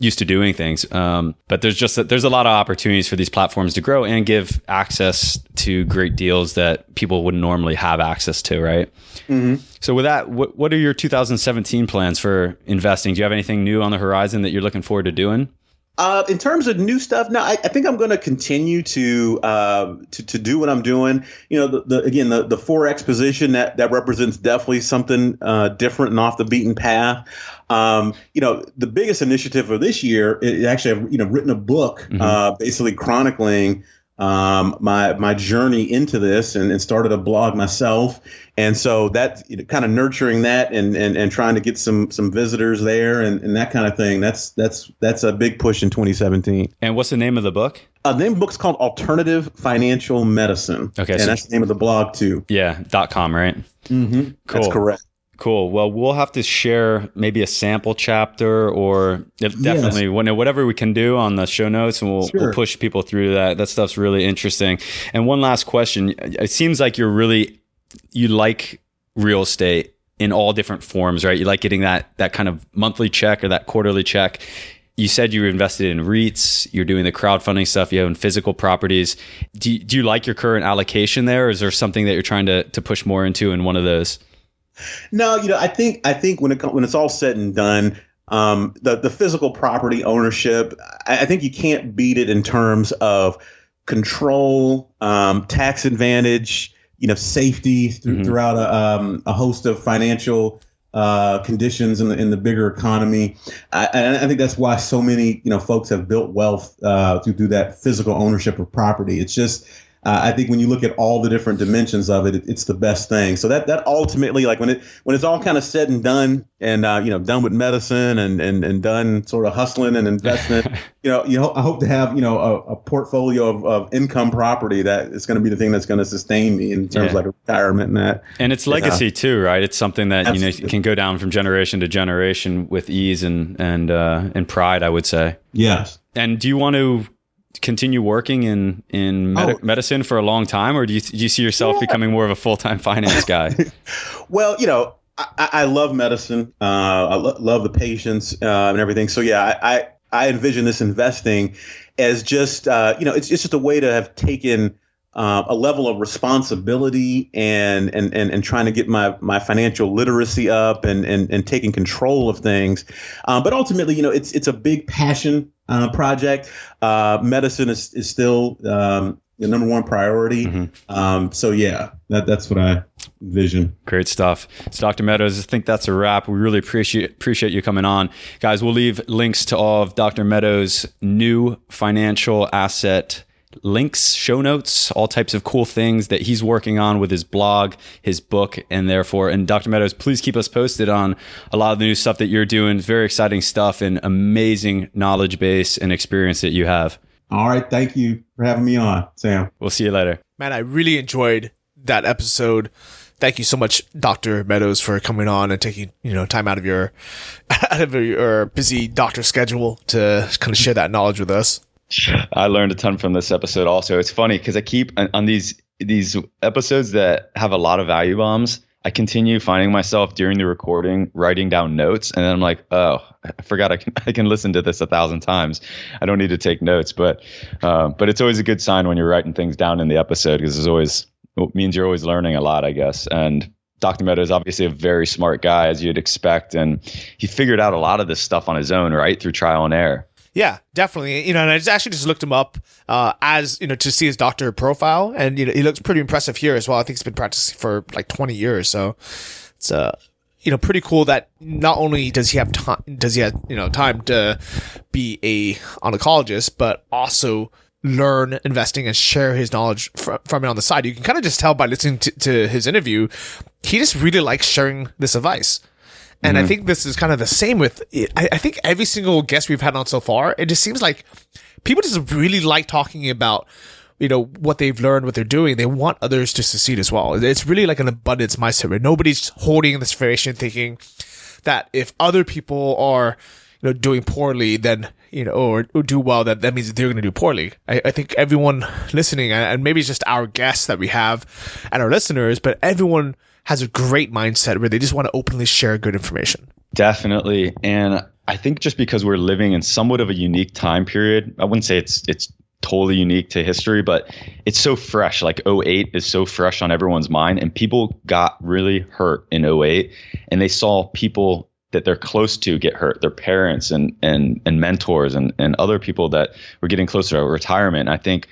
used to doing things. But there's a lot of opportunities for these platforms to grow and give access to great deals that people wouldn't normally have access to, right? Mm-hmm. So with that, what are your 2017 plans for investing? Do you have anything new on the horizon that you're looking forward to doing? In terms of new stuff, no, I think I'm going to continue to do what I'm doing. The Forex position that represents definitely something different and off the beaten path. The biggest initiative of this year is actually I've written a book, basically chronicling my journey into this and started a blog myself. And so that kind of nurturing that and trying to get some visitors there and that kind of thing. That's a big push in 2017. And what's the name of the book? The name of the book's called Alternative Financial Medicine. Okay. And that's the name of the blog too. Yeah. .com, right? Mm-hmm. Cool. That's correct. Cool. Well, we'll have to share maybe a sample chapter or definitely whatever we can do on the show notes, and we'll push people through that. That stuff's really interesting. And one last question. It seems like you like real estate in all different forms, right? You like getting that kind of monthly check or that quarterly check. You said you were invested in REITs, you're doing the crowdfunding stuff, you own physical properties. Do you like your current allocation there, or is there something that you're trying to push more into in one of those? No, I think when it's all said and done, the physical property ownership, I think you can't beat it in terms of control, tax advantage, safety throughout a host of financial conditions in the bigger economy. And I think that's why so many folks have built wealth through that physical ownership of property. It's just I think when you look at all the different dimensions of it, it's the best thing. So that ultimately, like when it's all kind of said and done, and done with medicine and done sort of hustling and investment, I hope to have a portfolio of income property that is going to be the thing that's going to sustain me in terms of like retirement and that. And it's legacy too, right? It's something that absolutely. Can go down from generation to generation with ease and pride, I would say. Yes. And do you want to continue working in medicine for a long time, or do you see yourself becoming more of a full-time finance guy? Well, I love medicine. I love the patients and everything. So yeah, I envision this investing as just it's just a way to have taken a level of responsibility and trying to get my financial literacy up and taking control of things. But ultimately, it's a big passion project. Medicine is still the number one priority. Mm-hmm. So yeah, that's what I envision. Great stuff. So Dr. Meadows, I think that's a wrap. We really appreciate you coming on. Guys, we'll leave links to all of Dr. Meadows' new financial asset links, show notes, all types of cool things that he's working on with his blog, his book, and Dr. Meadows, please keep us posted on a lot of the new stuff that you're doing. Very exciting stuff and amazing knowledge base and experience that you have. All right. Thank you for having me on, Sam. We'll see you later. Man, I really enjoyed that episode. Thank you so much, Dr. Meadows, for coming on and taking time out of your busy doctor schedule to kind of share that knowledge with us. I learned a ton from this episode also. It's funny because I keep on these episodes that have a lot of value bombs. I continue finding myself during the recording writing down notes, and then I'm like, oh, I forgot I can listen to this 1,000 times. I don't need to take notes, but it's always a good sign when you're writing things down in the episode because it means you're always learning a lot, I guess. And Dr. Meadows is obviously a very smart guy, as you'd expect, and he figured out a lot of this stuff on his own, right, through trial and error. Yeah, definitely. And I actually just looked him up as to see his doctor profile, and he looks pretty impressive here as well. I think he's been practicing for like 20 years, so it's pretty cool that not only does he have time to be a oncologist, but also learn investing and share his knowledge from it on the side. You can kind of just tell by listening to his interview, he just really likes sharing this advice. And I think this is kind of the same with, I think every single guest we've had on so far, it just seems like people just really like talking about, what they've learned, what they're doing. They want others to succeed as well. It's really like an abundance mindset where nobody's holding this information thinking that if other people are, doing poorly, then, or do well, that means they're going to do poorly. I think everyone listening, and maybe it's just our guests that we have and our listeners, but everyone has a great mindset where they just want to openly share good information. Definitely. And I think just because we're living in somewhat of a unique time period, I wouldn't say it's totally unique to history, but it's so fresh. Like '08 is so fresh on everyone's mind, and people got really hurt in '08, and they saw people that they're close to get hurt, their parents and mentors and other people that were getting closer to retirement. I think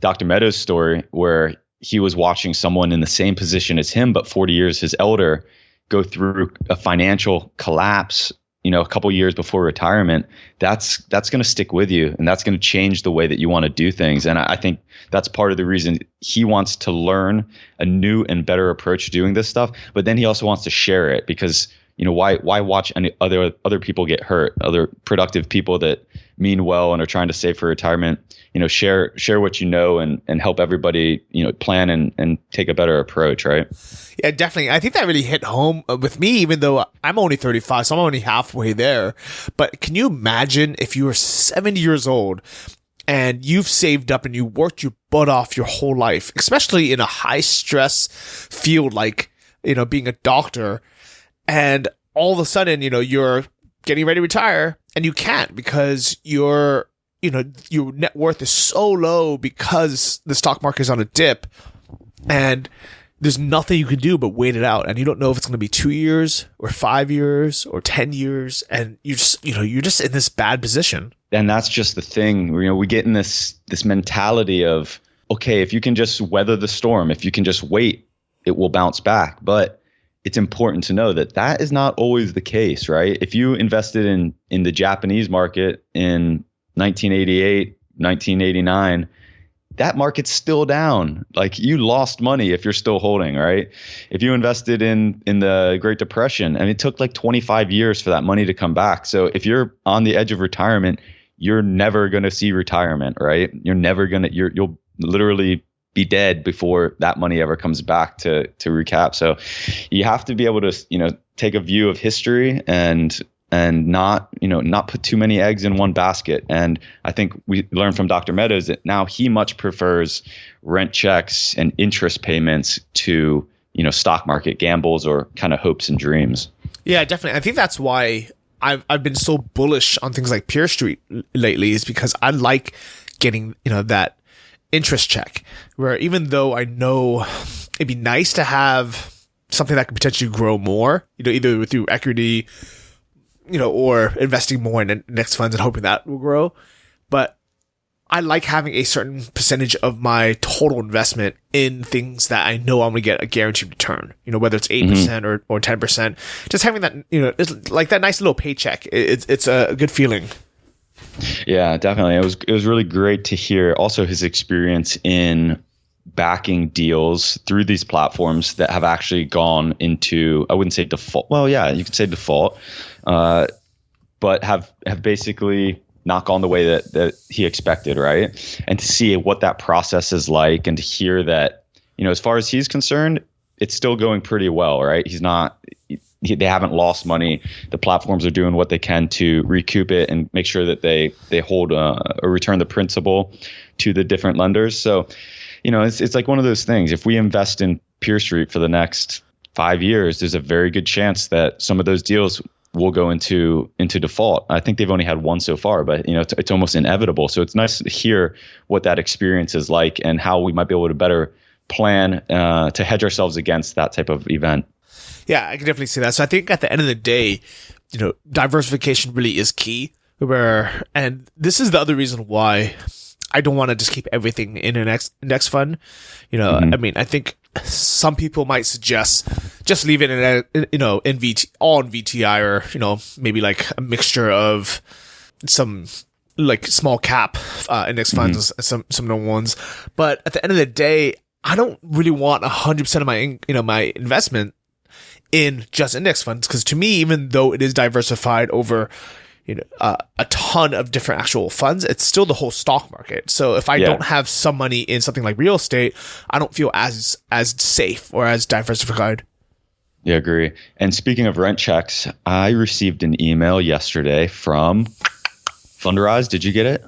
Dr. Meadows' story, where he was watching someone in the same position as him, but 40 years his elder, go through a financial collapse, a couple years before retirement, that's going to stick with you, and that's going to change the way that you want to do things. And I think that's part of the reason he wants to learn a new and better approach to doing this stuff. But then he also wants to share it, because why watch any other people get hurt, other productive people that mean well and are trying to save for retirement, share what and help everybody, plan and take a better approach, right? Yeah, definitely. I think that really hit home with me, even though I'm only 35, so I'm only halfway there. But can you imagine if you were 70 years old and you've saved up and you worked your butt off your whole life, especially in a high stress field like, being a doctor, and all of a sudden, you're getting ready to retire and you can't because your net worth is so low because the stock market is on a dip, and there's nothing you can do but wait it out. And you don't know if it's going to be 2 years or 5 years or 10 years. And you're just in this bad position. And that's just the thing. We get in this mentality of, okay, if you can just weather the storm, if you can just wait, it will bounce back. But it's important to know that is not always the case, right? If you invested in the Japanese market in 1988, 1989, that market's still down. Like, you lost money if you're still holding, right? If you invested in the Great Depression, and it took like 25 years for that money to come back. So if you're on the edge of retirement, you're never going to see retirement, right? You'll literally be dead before that money ever comes back to recap. So you have to be able to, take a view of history and not put too many eggs in one basket. And I think we learned from Dr. Meadows that now he much prefers rent checks and interest payments to, stock market gambles or kind of hopes and dreams. Yeah, definitely. I think that's why I've been so bullish on things like Peer Street lately, is because I like getting, that interest check, where even though I know it'd be nice to have something that could potentially grow more, either through equity, or investing more in index funds and hoping that will grow. But I like having a certain percentage of my total investment in things that I know I'm going to get a guaranteed return, whether it's 8% or 10%, just having that, it's like that nice little paycheck. It's a good feeling. Yeah, definitely. It was really great to hear also his experience in backing deals through these platforms that have actually gone into, I wouldn't say default. Well, yeah, you could say default, but have basically not gone the way that he expected, right? And to see what that process is like, and to hear that, as far as he's concerned, it's still going pretty well, right? They haven't lost money. The platforms are doing what they can to recoup it and make sure that they hold or return the principal to the different lenders. So, it's like one of those things. If we invest in Peer Street for the next 5 years, there's a very good chance that some of those deals will go into default. I think they've only had one so far, but it's almost inevitable. So it's nice to hear what that experience is like and how we might be able to better plan to hedge ourselves against that type of event. Yeah, I can definitely see that. So I think at the end of the day, diversification really is key. And this is the other reason why I don't want to just keep everything in an index fund. I mean, I think some people might suggest just leave it in all in VTI, or maybe like a mixture of some like small cap index funds, some no ones. But at the end of the day, I don't really want 100% of my my investment in just index funds. Because to me, even though it is diversified over a ton of different actual funds, it's still the whole stock market. So if I don't have some money in something like real estate, I don't feel as safe or as diversified. Yeah, agree. And speaking of rent checks, I received an email yesterday from Funderize. Did you get it?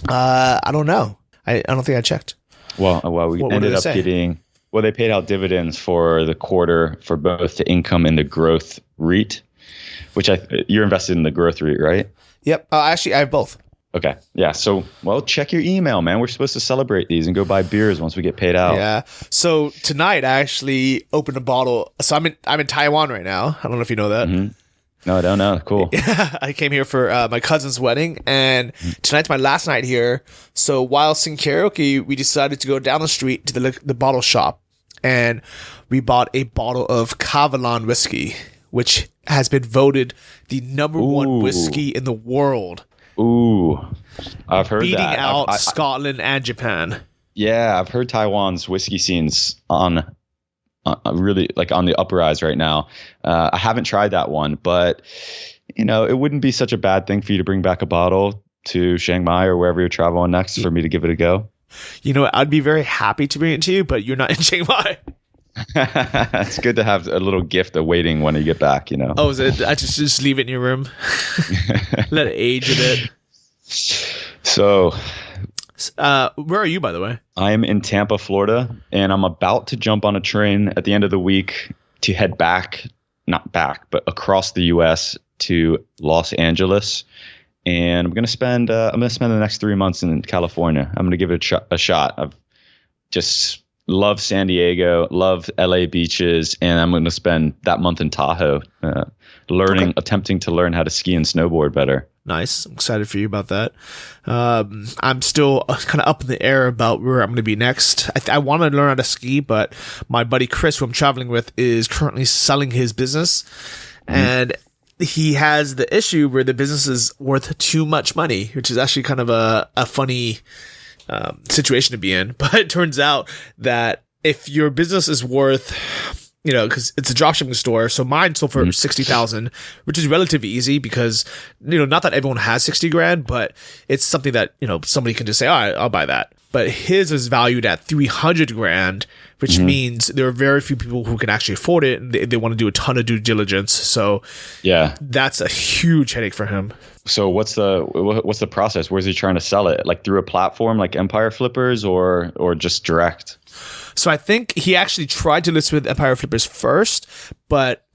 I don't know. I don't think I checked. Well, we ended up getting. Well, they paid out dividends for the quarter for both the income and the growth REIT, which you're invested in the growth REIT, right? Yep. Actually, I have both. Okay. Yeah. So, check your email, man. We're supposed to celebrate these and go buy beers once we get paid out. Yeah. So tonight I actually opened a bottle. So I'm in Taiwan right now. I don't know if you know that. Mm-hmm. No, I don't know. Cool. Yeah, I came here for my cousin's wedding, and tonight's my last night here. So while singing karaoke, we decided to go down the street to the bottle shop, and we bought a bottle of Kavalan whiskey, which has been voted the number one whiskey in the world. Ooh, I've heard beating that. out Scotland and Japan. Yeah, I've heard Taiwan's whiskey scenes on really like on the uprise right now. I haven't tried that one, but it wouldn't be such a bad thing for you to bring back a bottle to Chiang Mai or wherever you're traveling next for me to give it a go. I'd be very happy to bring it to you, but you're not in Chiang Mai. It's good to have a little gift awaiting when you get back, Oh, is it? I just leave it in your room. Let it age a bit. So, where are you, by the way? I am in Tampa, Florida, and I'm about to jump on a train at the end of the week to head back, not back, but across the U.S. to Los Angeles. And I'm gonna spend the next 3 months in California. I'm gonna give it a shot. I've just love San Diego, love LA beaches, and I'm going to spend that month in Tahoe attempting to learn how to ski and snowboard better. Nice. I'm excited for you about that. I'm still kind of up in the air about where I'm going to be next. I want to learn how to ski, but my buddy Chris, who I'm traveling with, is currently selling his business, and he has the issue where the business is worth too much money, which is actually kind of a funny situation to be in. But it turns out that if your business is worth, because it's a dropshipping store, so mine sold for $60,000, which is relatively easy because not that everyone has 60 grand, but it's something that somebody can just say, all right, I'll buy that. But his is valued at 300 grand, which means there are very few people who can actually afford it, and they want to do a ton of due diligence. So yeah, that's a huge headache for him. So what's the process? Where's he trying to sell it? Like through a platform like Empire Flippers or just direct? So I think he actually tried to list with Empire Flippers first, but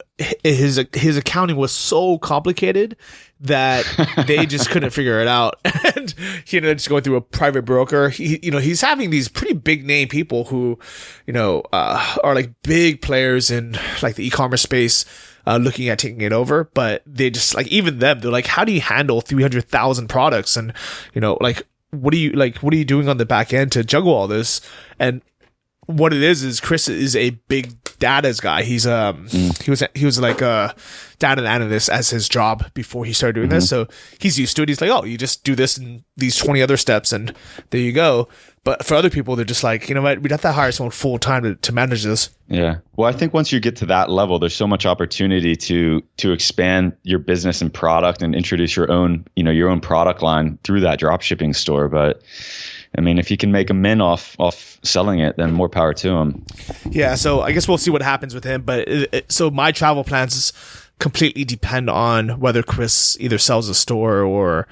his accounting was so complicated that they just couldn't figure it out, and he ended up just going through a private broker. He's having these pretty big name people who are like big players in like the e-commerce space, looking at taking it over, but they just like, even them, they're like, how do you handle 300,000 products, and what are you doing on the back end to juggle all this? And what it is Chris is a big data's guy. He's he was like a data analyst as his job before he started doing this. So he's used to it. He's like, oh, you just do this and these 20 other steps and there you go. But for other people, they're just like, what, we'd have to hire someone full time to manage this. Yeah. Well, I think once you get to that level, there's so much opportunity to expand your business and product and introduce your own product line through that drop shipping store. But I mean, if you can make a min off selling it, then more power to him. Yeah, so I guess we'll see what happens with him. But so my travel plans completely depend on whether Chris either sells a store or,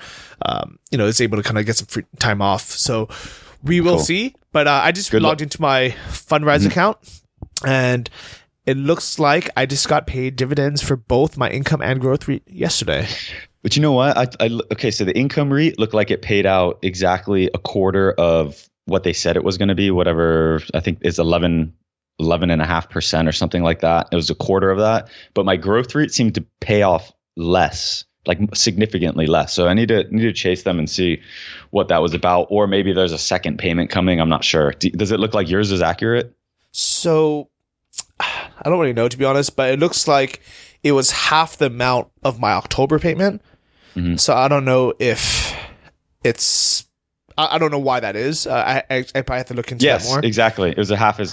is able to kind of get some free time off. So we will see. But I just logged into my Fundrise account, and it looks like I just got paid dividends for both my income and growth REIT yesterday. But you know what? Okay, so the income REIT looked like it paid out exactly a quarter of what they said it was going to be, whatever, I think is 11.5% or something like that. It was a quarter of that. But my growth REIT seemed to pay off less, like significantly less. So I need to chase them and see what that was about. Or maybe there's a second payment coming. I'm not sure. Does it look like yours is accurate? So I don't really know, to be honest, but it looks like it was half the amount of my October payment. So I don't know if it's I don't know why that is. I probably have to look into that more. Yes, exactly. It was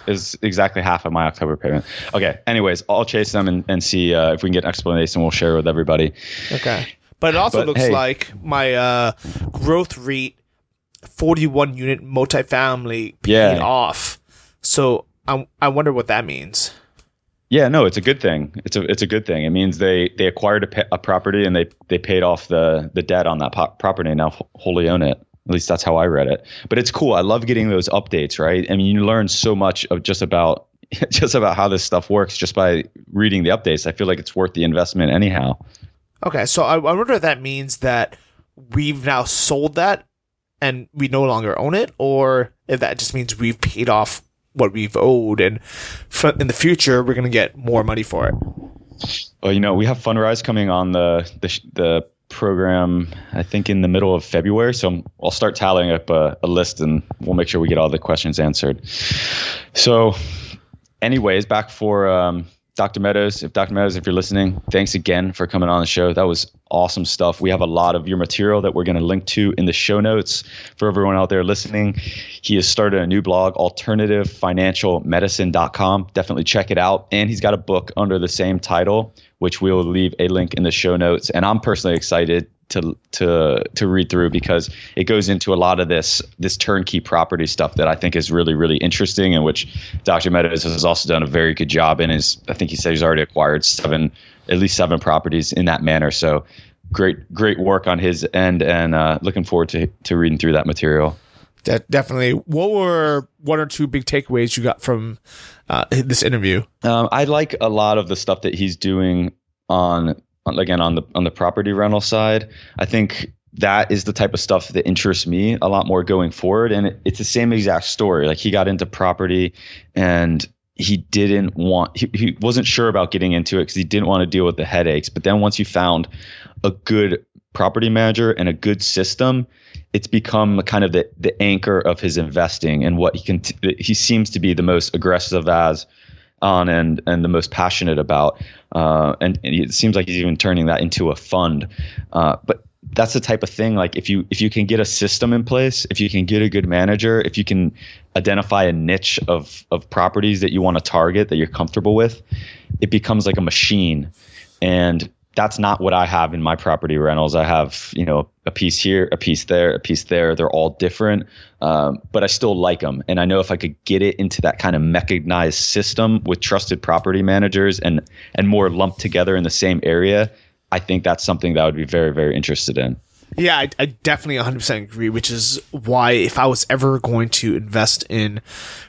is exactly half of my October payment. Okay. Anyways, I'll chase them and see if we can get an explanation. We'll share it with everybody. Okay. But it also looks like my growth REIT 41 unit multifamily paid off. So I wonder what that means. Yeah, no, it's a good thing. It's a good thing. It means they acquired a property and they paid off the debt on that property and now wholly own it. At least that's how I read it. But it's cool. I love getting those updates, right? I mean, you learn so much of just about how this stuff works just by reading the updates. I feel like it's worth the investment anyhow. Okay, so I wonder if that means that we've now sold that and we no longer own it, or if that just means we've paid off what we've owed, and in the future we're going to get more money for it. Well, we have Fundrise coming on the program, I think in the middle of February. So I'll start tallying up a list and we'll make sure we get all the questions answered. So anyways, back for Dr. Meadows. If you're listening, thanks again for coming on the show. That was awesome stuff. We have a lot of your material that we're going to link to in the show notes for everyone out there listening. He has started a new blog, alternativefinancialmedicine.com. Definitely check it out. And he's got a book under the same title, which we'll leave a link in the show notes. And I'm personally excited to read through because it goes into a lot of this turnkey property stuff that I think is really, really interesting, and which Dr. Meadows has also done a very good job in. I think he said he's already acquired at least seven properties in that manner. So great work on his end, and looking forward to reading through that material. Definitely. What were one or two big takeaways you got from this interview? I like a lot of the stuff that he's doing on the property rental side. I think that is the type of stuff that interests me a lot more going forward. And it's the same exact story. Like, he got into property and he wasn't sure about getting into it because he didn't want to deal with the headaches. But then once you found a good property manager and a good system, it's become kind of the anchor of his investing and what he seems to be the most aggressive on and the most passionate about. And it seems like he's even turning that into a fund. But that's the type of thing, like if you can get a system in place, if you can get a good manager, if you can identify a niche of properties that you want to target, that you're comfortable with, it becomes like a machine. And that's not what I have in my property rentals. I have, a piece here, a piece there, a piece there. They're all different, but I still like them. And I know if I could get it into that kind of mechanized system with trusted property managers and more lumped together in the same area, I think that's something that I would be very, very interested in. Yeah, I definitely 100% agree, which is why if I was ever going to invest in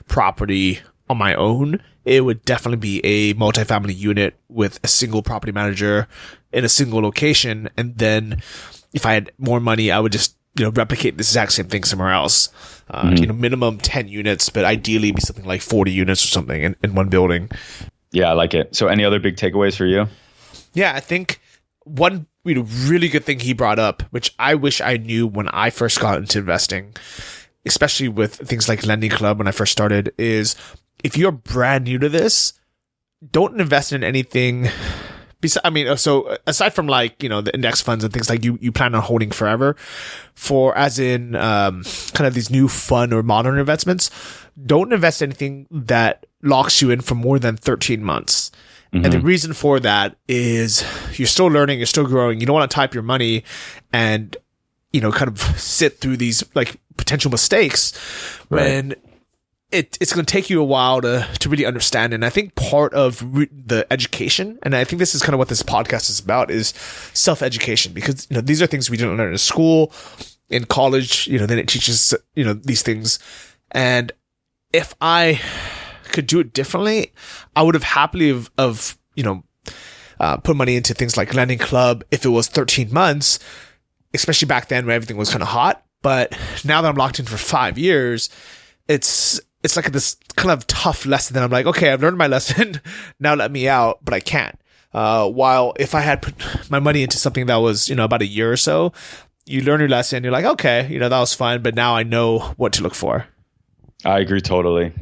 property on my own, it would definitely be a multifamily unit with a single property manager in a single location. And then if I had more money, I would just, replicate the exact same thing somewhere else. Minimum 10 units, but ideally be something like 40 units or something in one building. Yeah, I like it. So any other big takeaways for you? Yeah, I think one really good thing he brought up, which I wish I knew when I first got into investing, especially with things like Lending Club when I first started, is if you're brand new to this, don't invest in anything. So aside from the index funds and things like you plan on holding forever, as in kind of these new fun or modern investments, don't invest in anything that locks you in for more than 13 months. Mm-hmm. And the reason for that is you're still learning, you're still growing. You don't want to type your money and, kind of sit through these potential mistakes when it's going to take you a while to really understand. And I think part of the education, and I think this is kind of what this podcast is about, is self-education, because, these are things we didn't learn in school, in college, then it teaches, these things. And if I could do it differently, I would have happily put money into things like Lending Club if it was 13 months, especially back then when everything was kind of hot. But now that I'm locked in for 5 years, it's like this kind of tough lesson that I'm like, okay, I've learned my lesson. Now let me out, but I can't. While if I had put my money into something that was, about a year or so, you learn your lesson. You're like, okay, that was fun, but now I know what to look for. I agree totally.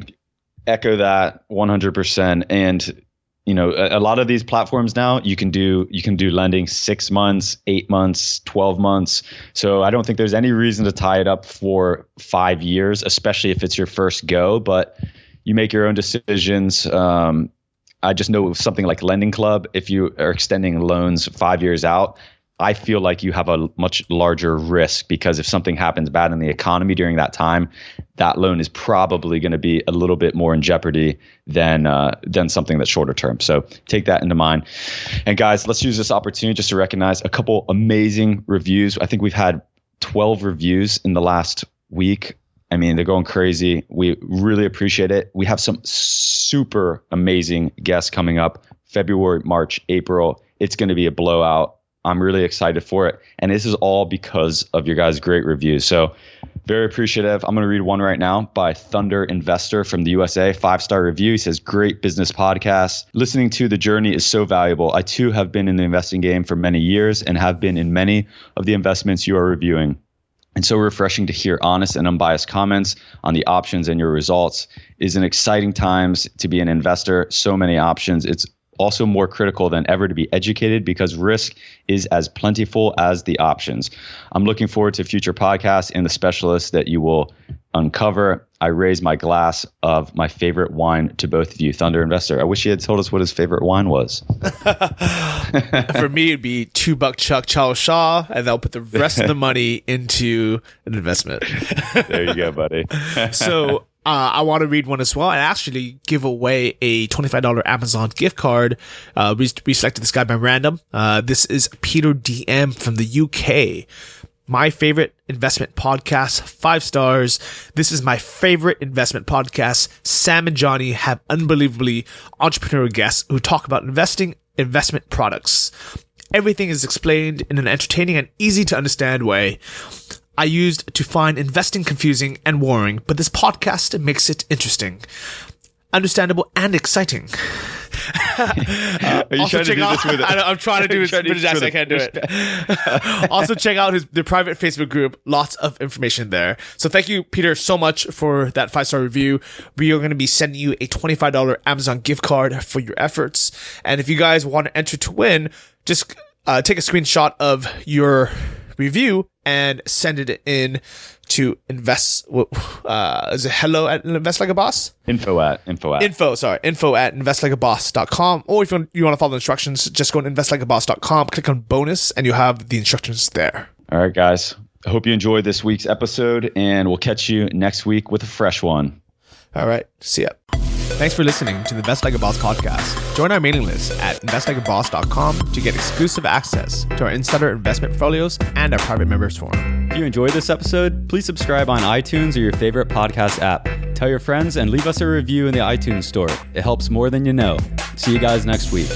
Echo that 100%. And a lot of these platforms now, you can do lending 6 months, 8 months, 12 months. So I don't think there's any reason to tie it up for 5 years, especially if it's your first go, but you make your own decisions. I just know with something like Lending Club, if you are extending loans 5 years out, I feel like you have a much larger risk, because if something happens bad in the economy during that time, that loan is probably going to be a little bit more in jeopardy than something that's shorter term. So take that into mind. And guys, let's use this opportunity just to recognize a couple amazing reviews. I think we've had 12 reviews in the last week. I mean, they're going crazy. We really appreciate it. We have some super amazing guests coming up February, March, April. It's going to be a blowout. I'm really excited for it. And this is all because of your guys' great reviews. So very appreciative. I'm going to read one right now by Thunder Investor from the USA, 5-star review. He says, great business podcast. Listening to the journey is so valuable. I too have been in the investing game for many years and have been in many of the investments you are reviewing. And so refreshing to hear honest and unbiased comments on the options and your results. It is an exciting times to be an investor. So many options. It's also more critical than ever to be educated, because risk is as plentiful as the options. I'm looking forward to future podcasts and the specialists that you will uncover. I raise my glass of my favorite wine to both of you. Thunder Investor, I wish he had told us what his favorite wine was. For me, it'd be $2 Chuck Chow Shaw, and I'll put the rest of the money into an investment. There you go, buddy. So I want to read one as well, and actually give away a $25 Amazon gift card. We selected this guy by random. This is Peter DM from the UK. My favorite investment podcast, 5 stars. This is my favorite investment podcast. Sam and Johnny have unbelievably entrepreneurial guests who talk about investment products. Everything is explained in an entertaining and easy to understand way I used to find investing confusing and boring, but this podcast makes it interesting, understandable, and exciting. Are you trying to do this with it? I'm trying to do this British accent. I can't do it. Also, check out the private Facebook group. Lots of information there. So thank you, Peter, so much for that 5-star review. We are going to be sending you a $25 Amazon gift card for your efforts. And if you guys want to enter to win, just take a screenshot of your review and send it in to invest. Is it hello at Invest Like a Boss? Info at investlikeaboss.com. Or if you want to follow the instructions, just go to investlikeaboss.com, click on bonus, and you'll have the instructions there. All right, guys. I hope you enjoyed this week's episode, and we'll catch you next week with a fresh one. All right. See ya. Thanks for listening to the Invest Like a Boss podcast. Join our mailing list at investlikeaboss.com to get exclusive access to our insider investment portfolios and our private members forum. If you enjoyed this episode, please subscribe on iTunes or your favorite podcast app. Tell your friends and leave us a review in the iTunes store. It helps more than you know. See you guys next week.